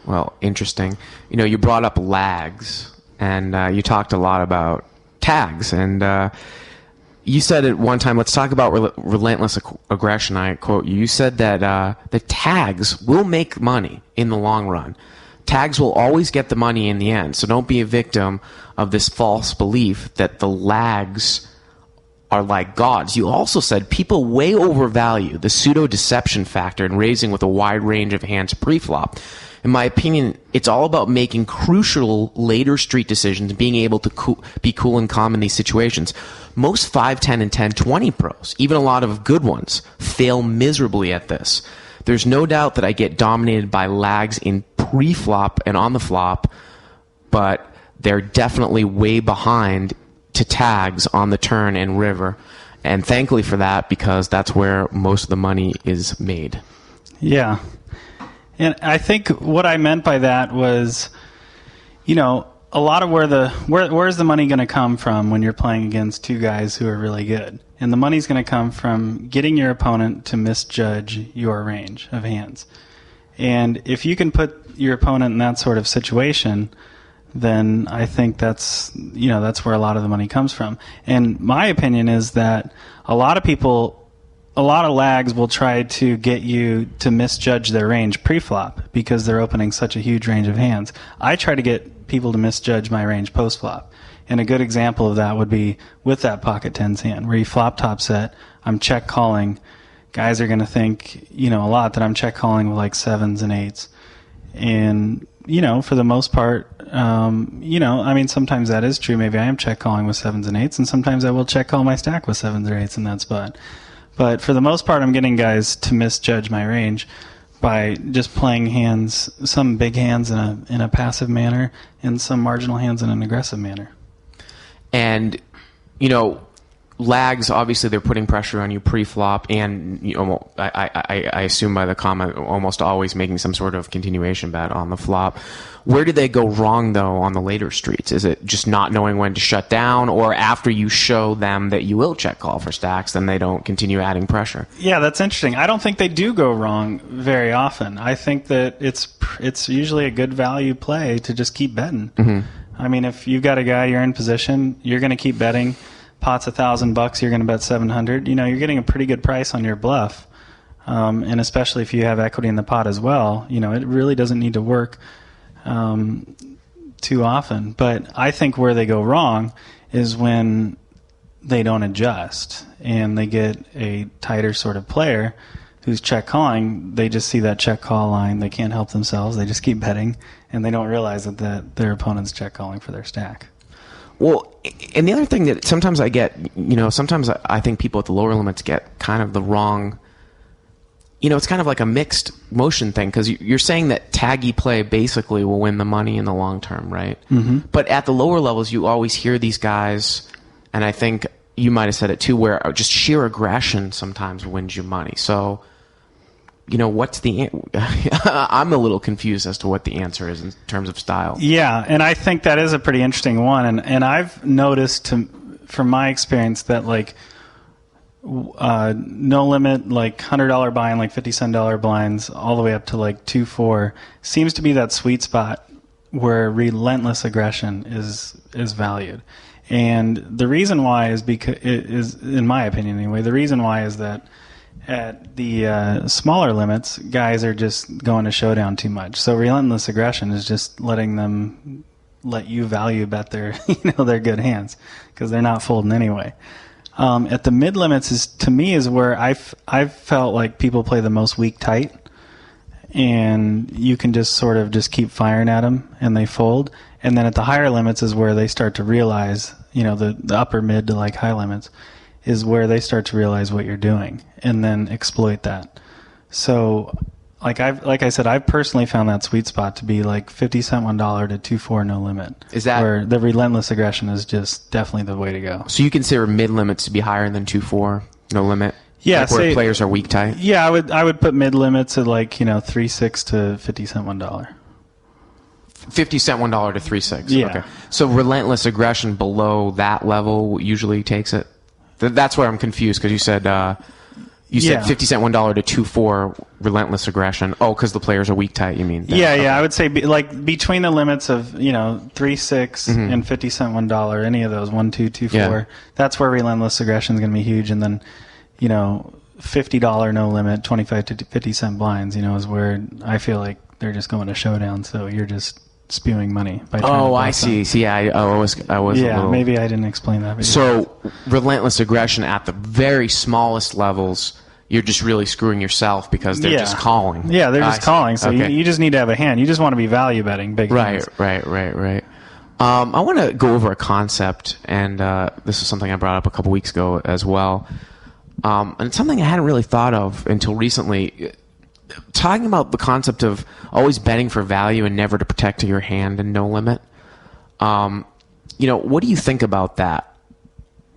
Well, interesting. You brought up lags, and you talked a lot about tags, and you said at one time, let's talk about relentless aggression. I quote you. You said that the tags will make money in the long run. Tags will always get the money in the end, so don't be a victim of this false belief that the lags are like gods. You also said people way overvalue the pseudo-deception factor in raising with a wide range of hands pre-flop. In my opinion, it's all about making crucial later street decisions and being able to be cool and calm in these situations. Most 5, 10, and 10, 20 pros, even a lot of good ones, fail miserably at this. There's no doubt that I get dominated by lags in pre-flop and on the flop, but they're definitely way behind to tags on the turn and river. And thankfully for that, because that's where most of the money is made. Yeah. And I think what I meant by that was, a lot of where's the money going to come from when you're playing against two guys who are really good? And the money's going to come from getting your opponent to misjudge your range of hands. And if you can put your opponent in that sort of situation, then I think that's where a lot of the money comes from. And my opinion is that a lot of lags will try to get you to misjudge their range pre-flop because they're opening such a huge range of hands. I try to get people to misjudge my range post-flop. And a good example of that would be with that pocket tens hand, where you flop top set, I'm check calling. Guys are going to think, a lot that I'm check calling with like sevens and eights. And, for the most part, sometimes that is true. Maybe I am check calling with sevens and eights, and sometimes I will check call my stack with sevens or eights in that spot. But for the most part, I'm getting guys to misjudge my range by just playing hands, some big hands in a passive manner, and some marginal hands in an aggressive manner. And, lags, obviously they're putting pressure on you pre-flop, and I assume by the comment, almost always making some sort of continuation bet on the flop. Where do they go wrong, though, on the later streets? Is it just not knowing when to shut down, or after you show them that you will check call for stacks, then they don't continue adding pressure? Yeah, that's interesting. I don't think they do go wrong very often. I think that it's usually a good value play to just keep betting. Mm-hmm. I mean, if you've got a guy, you're in position, you're going to keep betting. Pot's $1,000, you're going to bet 700. You're getting a pretty good price on your bluff, and especially if you have equity in the pot as well. It really doesn't need to work too often. But I think where they go wrong is when they don't adjust and they get a tighter sort of player who's check calling. They just see that check call line. They can't help themselves. They just keep betting, and they don't realize that their opponent's check calling for their stack. Well, and the other thing that sometimes I get, sometimes I think people at the lower limits get kind of the wrong, it's kind of like a mixed motion thing, because you're saying that taggy play basically will win the money in the long term, right? Mm-hmm. But at the lower levels, you always hear these guys, and I think you might have said it too, where just sheer aggression sometimes wins you money. So, what's the... I'm a little confused as to what the answer is in terms of style. Yeah, and I think that is a pretty interesting one. And I've noticed, from my experience, that, no limit, $100 buy-in, 50-cent blinds, all the way up to, 2-4, seems to be that sweet spot where relentless aggression is valued. And the reason why is because... in my opinion anyway, the reason why is that at the smaller limits, guys are just going to showdown too much. So relentless aggression is just letting them let you value bet their their good hands, because they're not folding anyway. At the mid limits to me is where I've felt like people play the most weak tight, and you can just sort of just keep firing at them and they fold. And then at the higher limits is where they start to realize, the upper mid to high limits is where they start to realize what you're doing and then exploit that. So, like I said, I've personally found that sweet spot to be 50 cent $1 to 2-4 no limit. Is that where the relentless aggression is just definitely the way to go? So you consider mid limits to be higher than 2-4 no limit? Yeah, where players are weak tight. Yeah, I would put mid limits at 3-6 to 50 cent $1. 50 cent $1 to 3-6. Yeah. Okay. So relentless aggression below that level usually takes it. That's where I'm confused because you said 50 cent $1 to 2-4 relentless aggression. Oh, because the players are weak tight. You mean? Yeah, okay. I would say between the limits of 3-6 and 50 cent $1, any of those 1, 2, 2, 4. Yeah. That's where relentless aggression is going to be huge, and then $50 no limit, 25 to 50 cent blinds. Is where I feel like they're just going to showdown. So you're just spewing money by trying to I see. them. See, I was. Yeah, maybe I didn't explain that. So relentless aggression at the very smallest levels. You're just really screwing yourself because they're just calling. Yeah, they're just calling. So okay. you just need to have a hand. You just want to be value betting big hands. Right. I want to go over a concept, and this is something I brought up a couple weeks ago as well. And it's something I hadn't really thought of until recently. Talking about the concept of always betting for value and never to protect your hand and no limit. What do you think about that?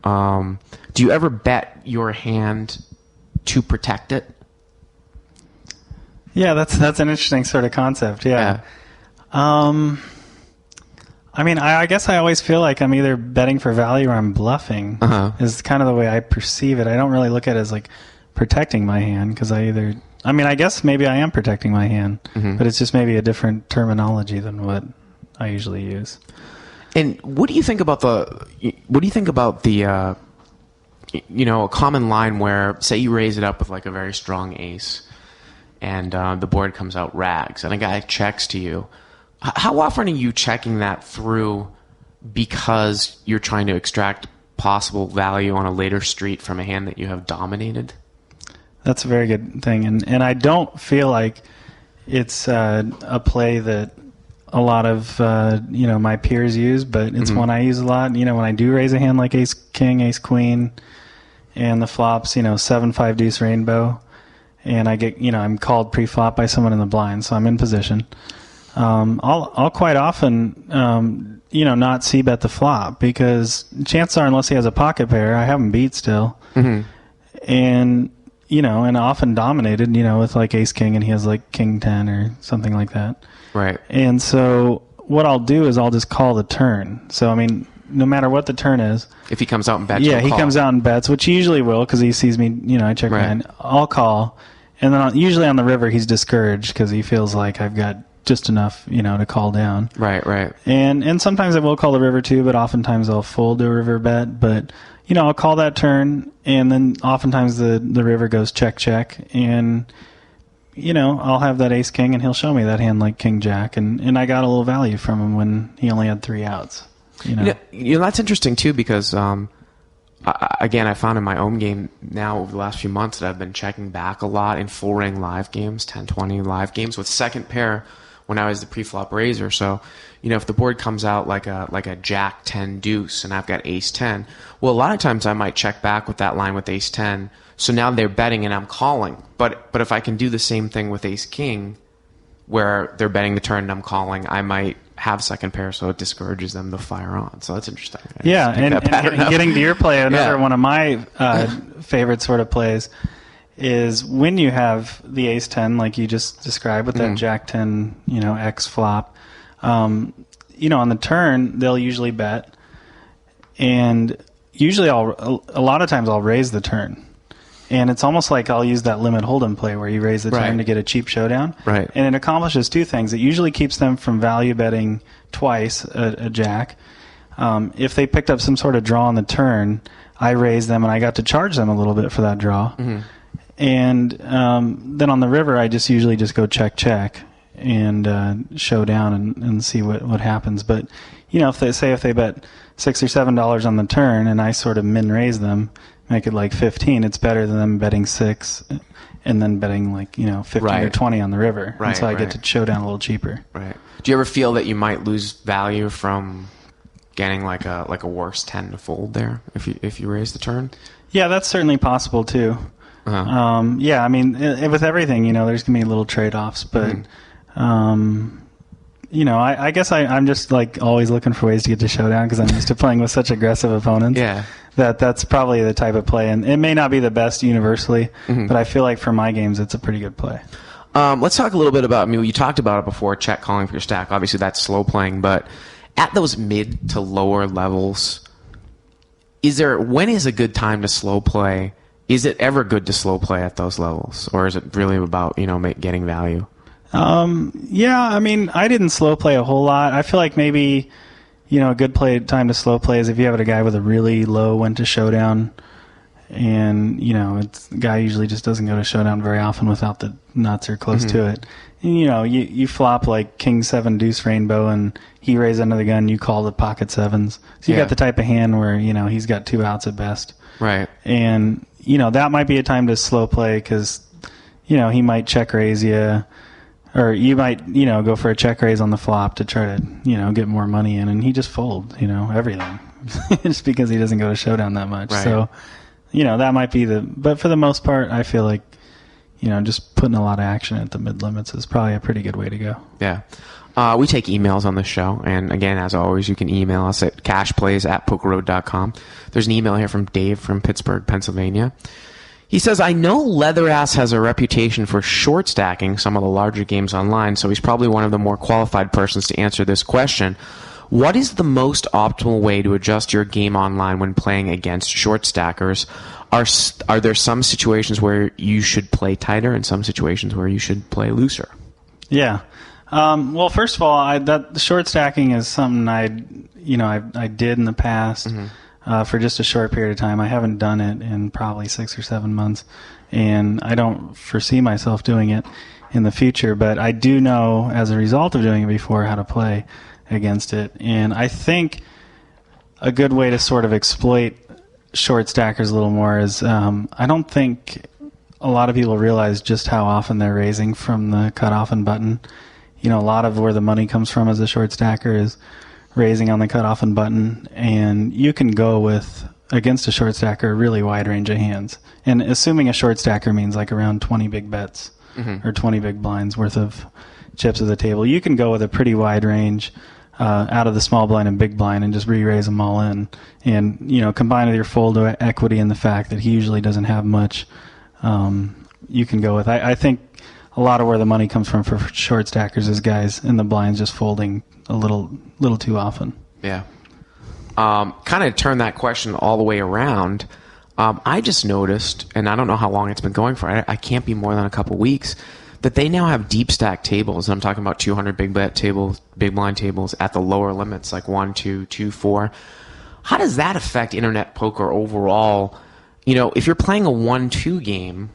Do you ever bet your hand to protect it? Yeah, that's an interesting sort of concept. Yeah. I guess I always feel like I'm either betting for value or I'm bluffing. Is kind of the way I perceive it. I don't really look at it as like protecting my hand because I guess maybe I am protecting my hand, but it's just maybe a different terminology than what I usually use. And what do you think about the a common line where, say you raise it up with like a very strong ace and the board comes out rags and a guy checks to you. How often are you checking that through because you're trying to extract possible value on a later street from a hand that you have dominated? That's a very good thing. And I don't feel like it's a play that a lot of my peers use, but it's one I use a lot. When I do raise a hand like ace king, ace queen, and the flops, 7-5 deuce rainbow, and I get, I'm called pre-flop by someone in the blind, so I'm in position. I'll quite often, not c-bet the flop because chances are, unless he has a pocket pair, I have him beat still, and often dominated, with like ace king, and he has like king 10 or something like that. Right. And so what I'll do is I'll just call the turn. So no matter what the turn is. If he comes out and bets, he comes out and bets, which he usually will because he sees me, I check my hand. I'll call. And then usually on the river, he's discouraged because he feels like I've got just enough, to call down. Right. And sometimes I will call the river too, but oftentimes I'll fold a river bet. But, I'll call that turn, and then oftentimes the river goes check, and, I'll have that ace king, and he'll show me that hand like king jack, and I got a little value from him when he only had 3 outs. That's interesting too because again, I found in my own game now over the last few months that I've been checking back a lot in full ring live games, 10-20 live games with second pair when I was the pre-flop raiser. So, if the board comes out like a jack 10 deuce and I've got ace 10, well, a lot of times I might check back with that line with ace 10. So now they're betting and I'm calling. But if I can do the same thing with ace king, where they're betting the turn and I'm calling, I might have second pair, so it discourages them to fire on. So that's interesting. And getting to your play, another one of my favorite sort of plays is when you have the ace 10, like you just described with that jack 10, X flop. On the turn, they'll usually bet, and usually a lot of times I'll raise the turn. And it's almost like I'll use that limit hold'em play where you raise the turn to get a cheap showdown. Right. And it accomplishes 2 things. It usually keeps them from value betting twice a jack. If they picked up some sort of draw on the turn, I raise them and I got to charge them a little bit for that draw. And then on the river, I usually just go check and show down and see what happens. But if they bet $6 or $7 on the turn and I sort of min raise them, make it like 15, it's better than them betting 6 and then betting 15 or 20 on the river. And so I get to show down a little cheaper. Right. Do you ever feel that you might lose value from getting like a worse 10 to fold there if you raise the turn? Yeah, that's certainly possible too. With everything, there's gonna be little trade-offs, but I guess I'm just like always looking for ways to get to showdown because I'm used to playing with such aggressive opponents. Yeah. That's probably the type of play, and it may not be the best universally, but I feel like for my games, it's a pretty good play. Let's talk a little bit about, you talked about it before, check calling for your stack. Obviously, that's slow playing, but at those mid to lower levels, when is a good time to slow play? Is it ever good to slow play at those levels? Or is it really about, getting value? Yeah, I didn't slow play a whole lot. I feel like maybe, a good time to slow play is if you have a guy with a really low went to showdown, and, the guy usually just doesn't go to showdown very often without the nuts or close to it. And, you flop like King 7 Deuce Rainbow, and he raises another gun, you call the pocket sevens. So you got the type of hand where, he's got 2 outs at best. Right. And, that might be a time to slow play because, he might check raise you, or you might, go for a check raise on the flop to try to, get more money in, and he just folds, everything. Just because he doesn't go to showdown that much. Right. So, that might be but for the most part, I feel like, just putting a lot of action at the mid limits is probably a pretty good way to go. Yeah. We take emails on the show, and again, as always, you can email us at cashplays@pokerroad.com. There's an email here from Dave from Pittsburgh, Pennsylvania. He says, I know Leatherass has a reputation for short stacking some of the larger games online, so he's probably one of the more qualified persons to answer this question. What is the most optimal way to adjust your game online when playing against short stackers? Are there some situations where you should play tighter and some situations where you should play looser? Yeah. Well, first of all, the short stacking is something I did in the past for just a short period of time. I haven't done it in probably 6 or 7 months, and I don't foresee myself doing it in the future. But I do know, as a result of doing it before, how to play against it. And I think a good way to sort of exploit short stackers a little more is I don't think a lot of people realize just how often they're raising from the cutoff and button. A lot of where the money comes from as a short stacker is raising on the cutoff and button, and you can go with, against a short stacker, a really wide range of hands. And assuming a short stacker means like around 20 big bets or 20 big blinds worth of chips at the table, you can go with a pretty wide range out of the small blind and big blind and just re-raise them all in. And, combined with your fold equity and the fact that he usually doesn't have much, you can go with. I think a lot of where the money comes from for short stackers is guys in the blinds just folding a little too often. Yeah. Kind of turn that question all the way around. I just noticed, and I don't know how long it's been going for, I can't be more than a couple weeks, that they now have deep stack tables. And I'm talking about 200 big bet tables, big blind tables at the lower limits, like 1, 2, 2, 4. How does that affect internet poker overall? If you're playing a 1-2 game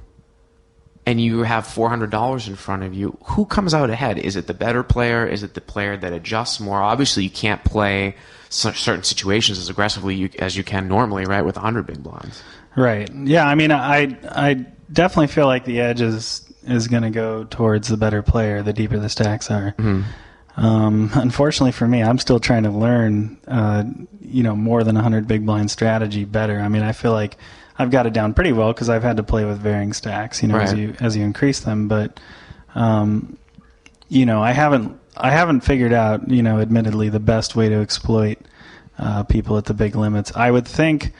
and you have $400 in front of you, who comes out ahead? Is it the better player? Is it the player that adjusts more? Obviously, you can't play certain situations as aggressively as you can normally, right, with 100 big blinds. Right. Yeah, I definitely feel like the edge is going to go towards the better player the deeper the stacks are. Unfortunately for me, I'm still trying to learn, more than 100 big blind strategy better. I feel like I've got it down pretty well because I've had to play with varying stacks, right, as you increase them. But, I haven't figured out, admittedly, the best way to exploit people at the big limits. I would think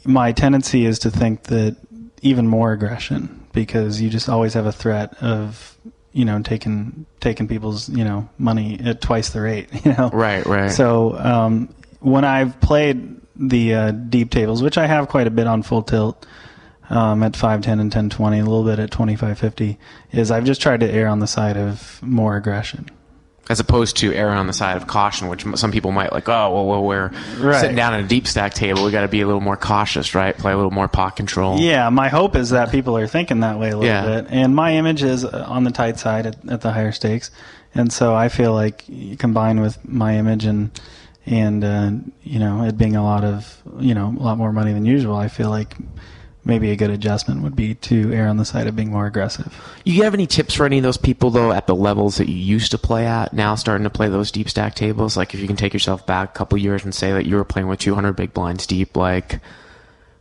my tendency is to think that even more aggression, because you just always have a threat of, taking people's, money at twice the rate, Right. So when I've played the deep tables, which I have quite a bit on full tilt at 510 and 1020, a little bit at 2550, is I've just tried to err on the side of more aggression. As opposed to erring on the side of caution, which some people might like, we're sitting down at a deep stack table, we got to be a little more cautious, right? Play a little more pot control. Yeah, my hope is that people are thinking that way a little bit. And my image is on the tight side at the higher stakes. And so I feel like combined with my image and it being a lot more money than usual, I feel like maybe a good adjustment would be to err on the side of being more aggressive. You have any tips for any of those people, though, at the levels that you used to play at, now starting to play those deep stack tables? Like, if you can take yourself back a couple years and say that you were playing with 200 big blinds deep, like,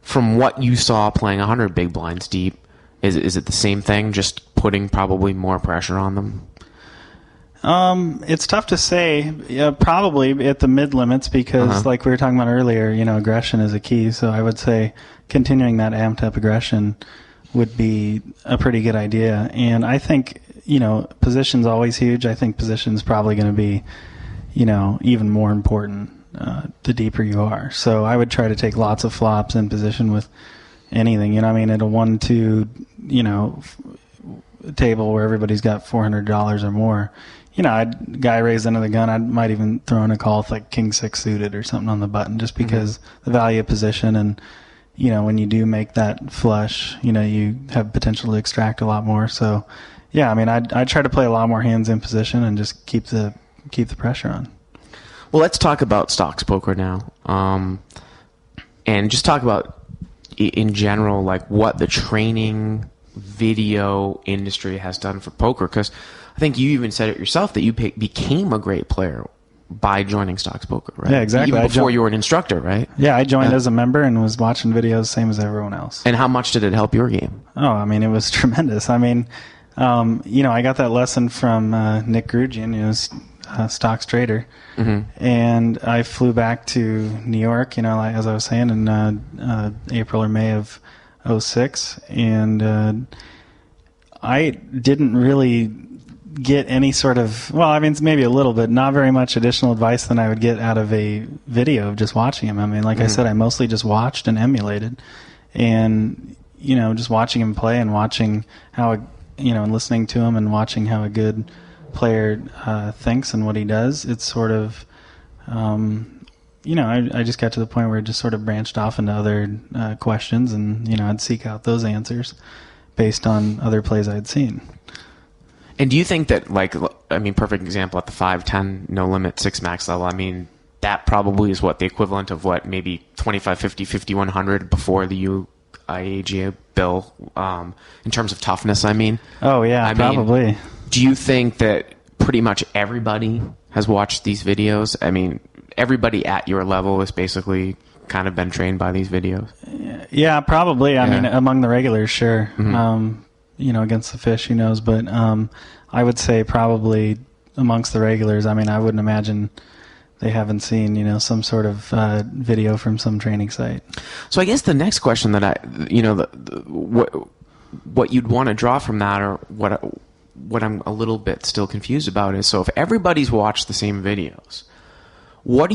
from what you saw playing 100 big blinds deep, is it the same thing, just putting probably more pressure on them? It's tough to say. Yeah, probably at the mid limits because, like we were talking about earlier, aggression is a key. So I would say continuing that amped up aggression would be a pretty good idea. And I think, position's always huge. I think position's probably going to be, even more important the deeper you are. So I would try to take lots of flops in position with anything. At a 1-2, table where everybody's got $400 or more, guy raised under the gun, I might even throw in a call with like king 6 suited or something on the button, just because the value of position, and when you do make that flush, you have potential to extract a lot more. So yeah, I'd try to play a lot more hands in position and just keep the pressure on. Well, let's talk about stocks poker now, and just talk about in general, like what the training video industry has done for poker, because I think you even said it yourself that you became a great player by joining Stocks Poker, right? Yeah, exactly. Even before you were an instructor, right? Yeah, I joined as a member and was watching videos same as everyone else. And how much did it help your game? Oh, it was tremendous. I got that lesson from Nick Grugian, who's a stocks trader, and I flew back to New York, like, as I was saying, in April or May of 2006, and I didn't really get any sort of, maybe a little bit, not very much additional advice than I would get out of a video of just watching him. I said, I mostly just watched and emulated, and just watching him play and watching how, and listening to him and watching how a good player thinks and what he does. It's sort of I just got to the point where it just sort of branched off into other questions, and I'd seek out those answers based on other plays I'd seen. And do you think that, perfect example at the 5-10 no limit 6 max level, that probably is what the equivalent of what maybe 2550 5100 before the UIAGA bill in terms of toughness? Oh yeah, probably. Do you think that pretty much everybody has watched these videos? Everybody at your level has basically kind of been trained by these videos. Yeah, probably. Among the regulars, sure. Against the fish, who knows? But I would say probably amongst the regulars. I wouldn't imagine they haven't seen, some sort of video from some training site. So I guess the next question that what you'd want to draw from that, or what I'm a little bit still confused about, is, so if everybody's watched the same videos, what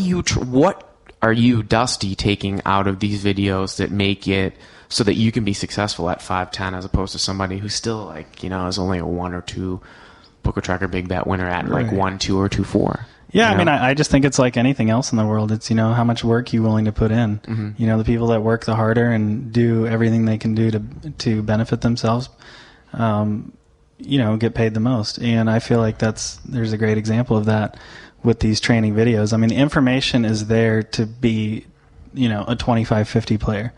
are you, Dusty, taking out of these videos that make it so that you can be successful at 5-10 as opposed to somebody who's still is only a 1 or 2 Poker Tracker big bet winner at 1, 2, or 2-4? Yeah, I just think it's like anything else in the world. It's, how much work you're willing to put in. The people that work the harder and do everything they can do to benefit themselves, get paid the most. And I feel like there's a great example of that with these training videos. The information is there to be, a 25-50 player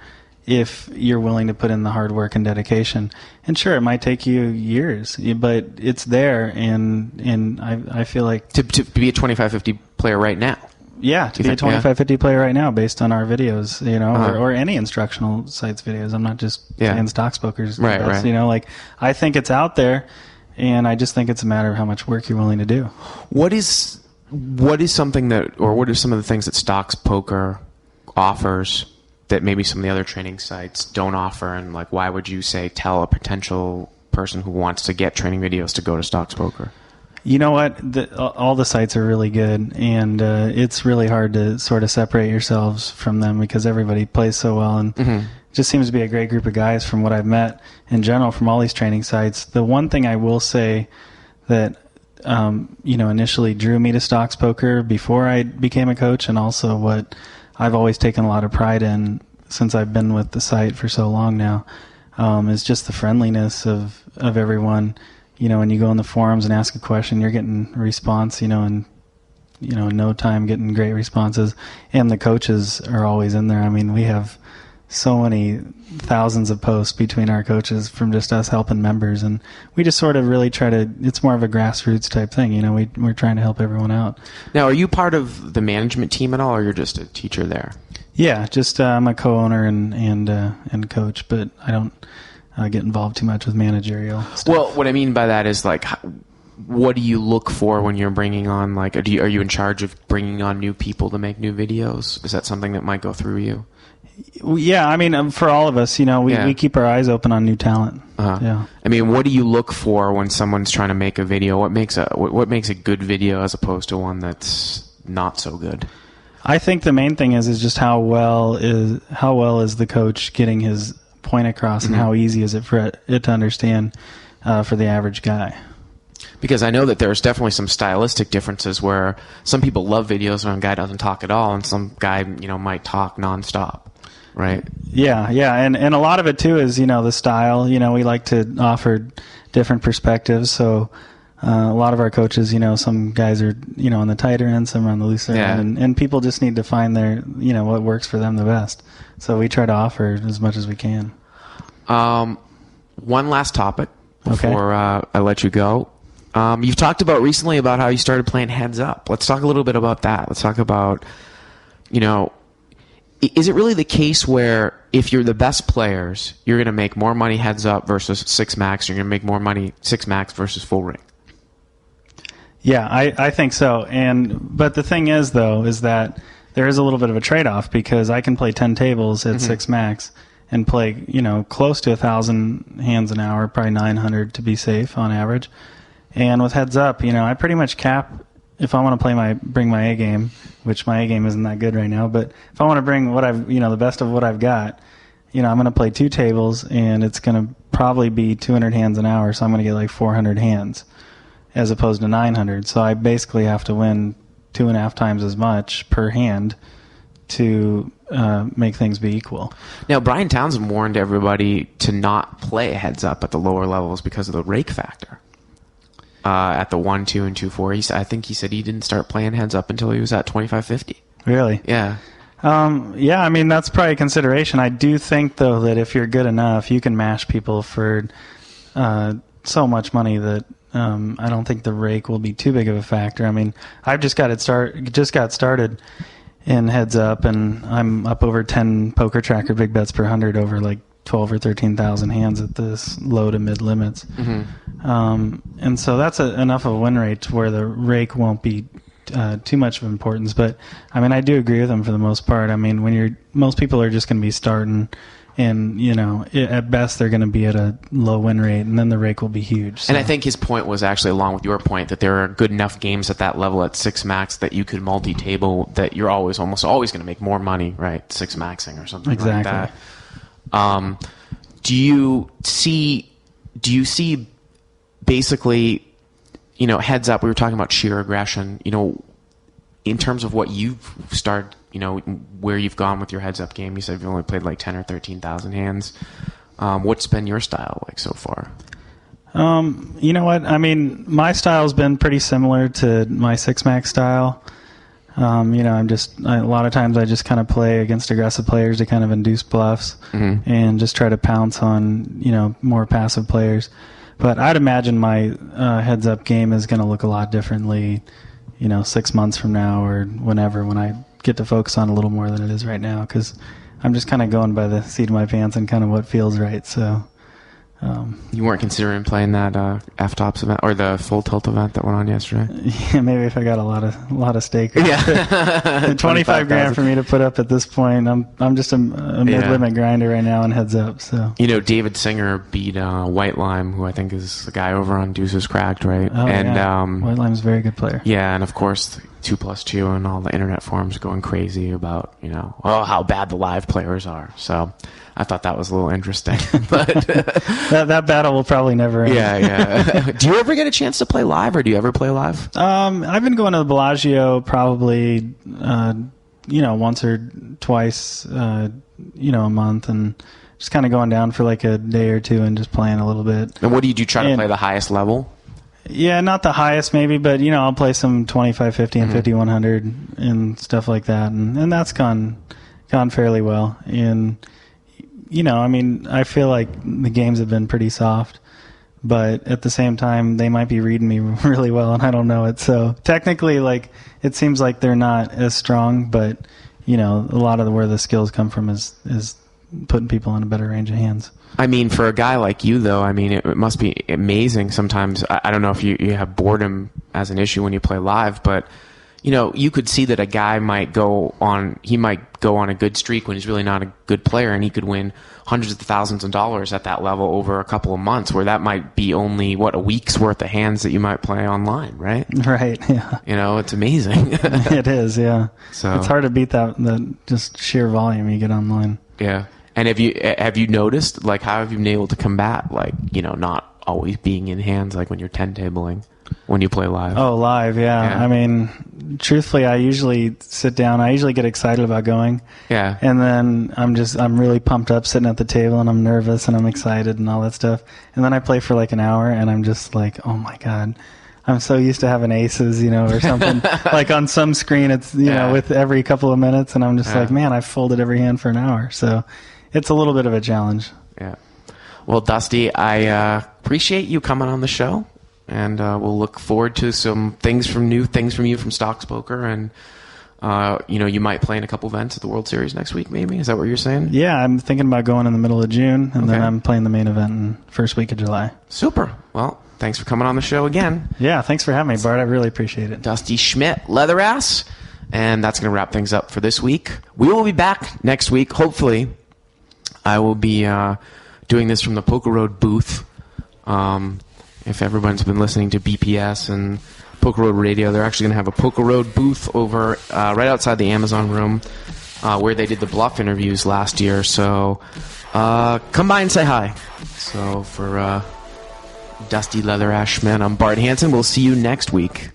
if you're willing to put in the hard work and dedication. And sure, it might take you years, but it's there, and I feel like to be a 25-50 player right now. Yeah, to be a 25-50 player right now based on our videos, or any instructional sites videos. I'm not just saying Stocks Poker's right. I think it's out there, and I just think it's a matter of how much work you're willing to do. What is something that, or what are some of the things that Stocks Poker offers that maybe some of the other training sites don't offer, and why would you say tell a potential person who wants to get training videos to go to Stocks Poker? You know what? All the sites are really good, and it's really hard to sort of separate yourselves from them because everybody plays so well, and it just seems to be a great group of guys from what I've met in general from all these training sites. The one thing I will say that initially drew me to Stocks Poker before I became a coach, and also what I've always taken a lot of pride in since I've been with the site for so long now, is just the friendliness of everyone. When you go in the forums and ask a question, you're getting a response, in no time, getting great responses. And the coaches are always in there. We have so many thousands of posts between our coaches from just us helping members. And we just sort of really try to, it's more of a grassroots type thing. We're trying to help everyone out. Now, are you part of the management team at all, or you're just a teacher there? Yeah, just I'm a co-owner and coach, but I don't get involved too much with managerial stuff. Well, what I mean by that is what do you look for when you're bringing on are you in charge of bringing on new people to make new videos? Is that something that might go through you? Yeah, I mean, for all of us, we keep our eyes open on new talent. Yeah. I mean, what do you look for when someone's trying to make a video? What makes a good video as opposed to one that's not so good? I think the main thing is just how well is the coach getting his point across, and how easy is it for it to understand for the average guy. Because I know that there's definitely some stylistic differences where some people love videos when a guy doesn't talk at all, and some guy might talk nonstop. Right. Yeah, and a lot of it too is the style. We like to offer different perspectives. So a lot of our coaches, some guys are on the tighter end, some are on the looser end, and people just need to find their what works for them the best. So we try to offer as much as we can. One last topic before I let you go. You've talked about recently about how you started playing heads up. Let's talk a little bit about that. Let's talk about is it really the case where if you're the best players, you're going to make more money heads up versus six max, you're going to make more money six max versus full ring? Yeah, I think so. But the thing is, though, is that there is a little bit of a trade-off, because I can play 10 tables at six max and play, close to 1,000 hands an hour, probably 900 to be safe on average. And with heads up, I pretty much cap. If I want to bring my A game, which my A game isn't that good right now, but if I want to bring what I've, the best of what I've got, I'm going to play 2 tables, and it's going to probably be 200 hands an hour, so I'm going to get like 400 hands as opposed to 900. So I basically have to win 2.5 times as much per hand to make things be equal. Now, Brian Townsend warned everybody to not play heads up at the lower levels because of the rake factor. At the 1, 2, and 2, 4, I think he said he didn't start playing heads up until he was at 25-50. Really? Yeah. Yeah, I mean, that's probably a consideration. I do think, though, that if you're good enough, you can mash people for so much money that I don't think the rake will be too big of a factor. I mean, I've just got started in heads up, and I'm up over 10 poker tracker big bets per 100 over like 12 or 13,000 hands at this low to mid limits. And so that's enough of a win rate to where the rake won't be too much of importance. But I mean, I do agree with them for the most part. I mean, most people are just going to be starting, and at best they're going to be at a low win rate, and then the rake will be huge. So. And I think his point was actually along with your point that there are good enough games at that level at six max that you could multi-table, that you're almost always going to make more money, right? Six maxing or something like that. Do you see basically, heads up, we were talking about sheer aggression, in terms of what you've started, where you've gone with your heads up game? You said you've only played like 10 or 13,000 hands. What's been your style like so far? You know what? I mean, my style's been pretty similar to my six max style. A lot of times I just kind of play against aggressive players to kind of induce bluffs and just try to pounce on, more passive players. But I'd imagine my heads up game is going to look a lot differently, 6 months from now or when I get to focus on a little more than it is right now, because I'm just kind of going by the seat of my pants and kind of what feels right. So. You weren't considering playing that F-Tops event or the full tilt event that went on yesterday? Yeah, maybe if I got a lot of stake. Yeah, 25 grand for me to put up at this point. I'm just a mid-limit grinder right now and heads up. So David Singer beat White Lime, who I think is the guy over on Deuces Cracked, right? Oh, yeah. White Lime's a very good player. Yeah, and of course 2+2 and all the internet forums going crazy about how bad the live players are. So. I thought that was a little interesting, but that battle will probably never end. Yeah. Do you ever get a chance to play live, or do you ever play live? I've been going to the Bellagio probably, once or twice, a month, and just kind of going down for like a day or two and just playing a little bit. And what do you do? Try to play the highest level? Yeah, not the highest maybe, but I'll play some 25-50 and 50-100 and stuff like that, and that's gone fairly well. And I feel like the games have been pretty soft, but at the same time, they might be reading me really well, and I don't know it. So technically, it seems like they're not as strong, but, a lot of where the skills come from is putting people in a better range of hands. I mean, for a guy like you, though, it must be amazing sometimes. I don't know if you have boredom as an issue when you play live, but, you could see that a guy might go on a good streak when he's really not a good player, and he could win hundreds of thousands of dollars at that level over a couple of months, where that might be only, a week's worth of hands that you might play online, right? Right, yeah. It's amazing. It is, yeah. So it's hard to beat that just sheer volume you get online. Yeah. And have you noticed, like, how have you been able to combat, like, not always being in hands, like when you're 10 tabling? When you play live? Oh, live, yeah. I mean, truthfully, I usually sit down. I usually get excited about going. Yeah. And then I'm really pumped up sitting at the table, and I'm nervous and I'm excited and all that stuff. And then I play for like an hour, and I'm just like, oh my God, I'm so used to having aces, or something. Like on some screen, it's, with every couple of minutes, and I'm just like, man, I've folded every hand for an hour. So it's a little bit of a challenge. Yeah. Well, Dusty, I appreciate you coming on the show. And we'll look forward to some things from you from Stocks Poker, and you might play in a couple events at the World Series next week. Maybe, is that what you're saying? Yeah, I'm thinking about going in the middle of June, and then I'm playing the main event in first week of July. Super. Well, thanks for coming on the show again. Yeah, thanks for having me, Bart. I really appreciate it. Dusty Schmidt, Leatherass, and that's going to wrap things up for this week. We will be back next week. Hopefully, I will be doing this from the Poker Road booth. If everyone's been listening to BPS and Poker Road Radio, they're actually going to have a Poker Road booth over right outside the Amazon room where they did the bluff interviews last year. So come by and say hi. So for Dusty Leatherass Schmidt, I'm Bart Hanson. We'll see you next week.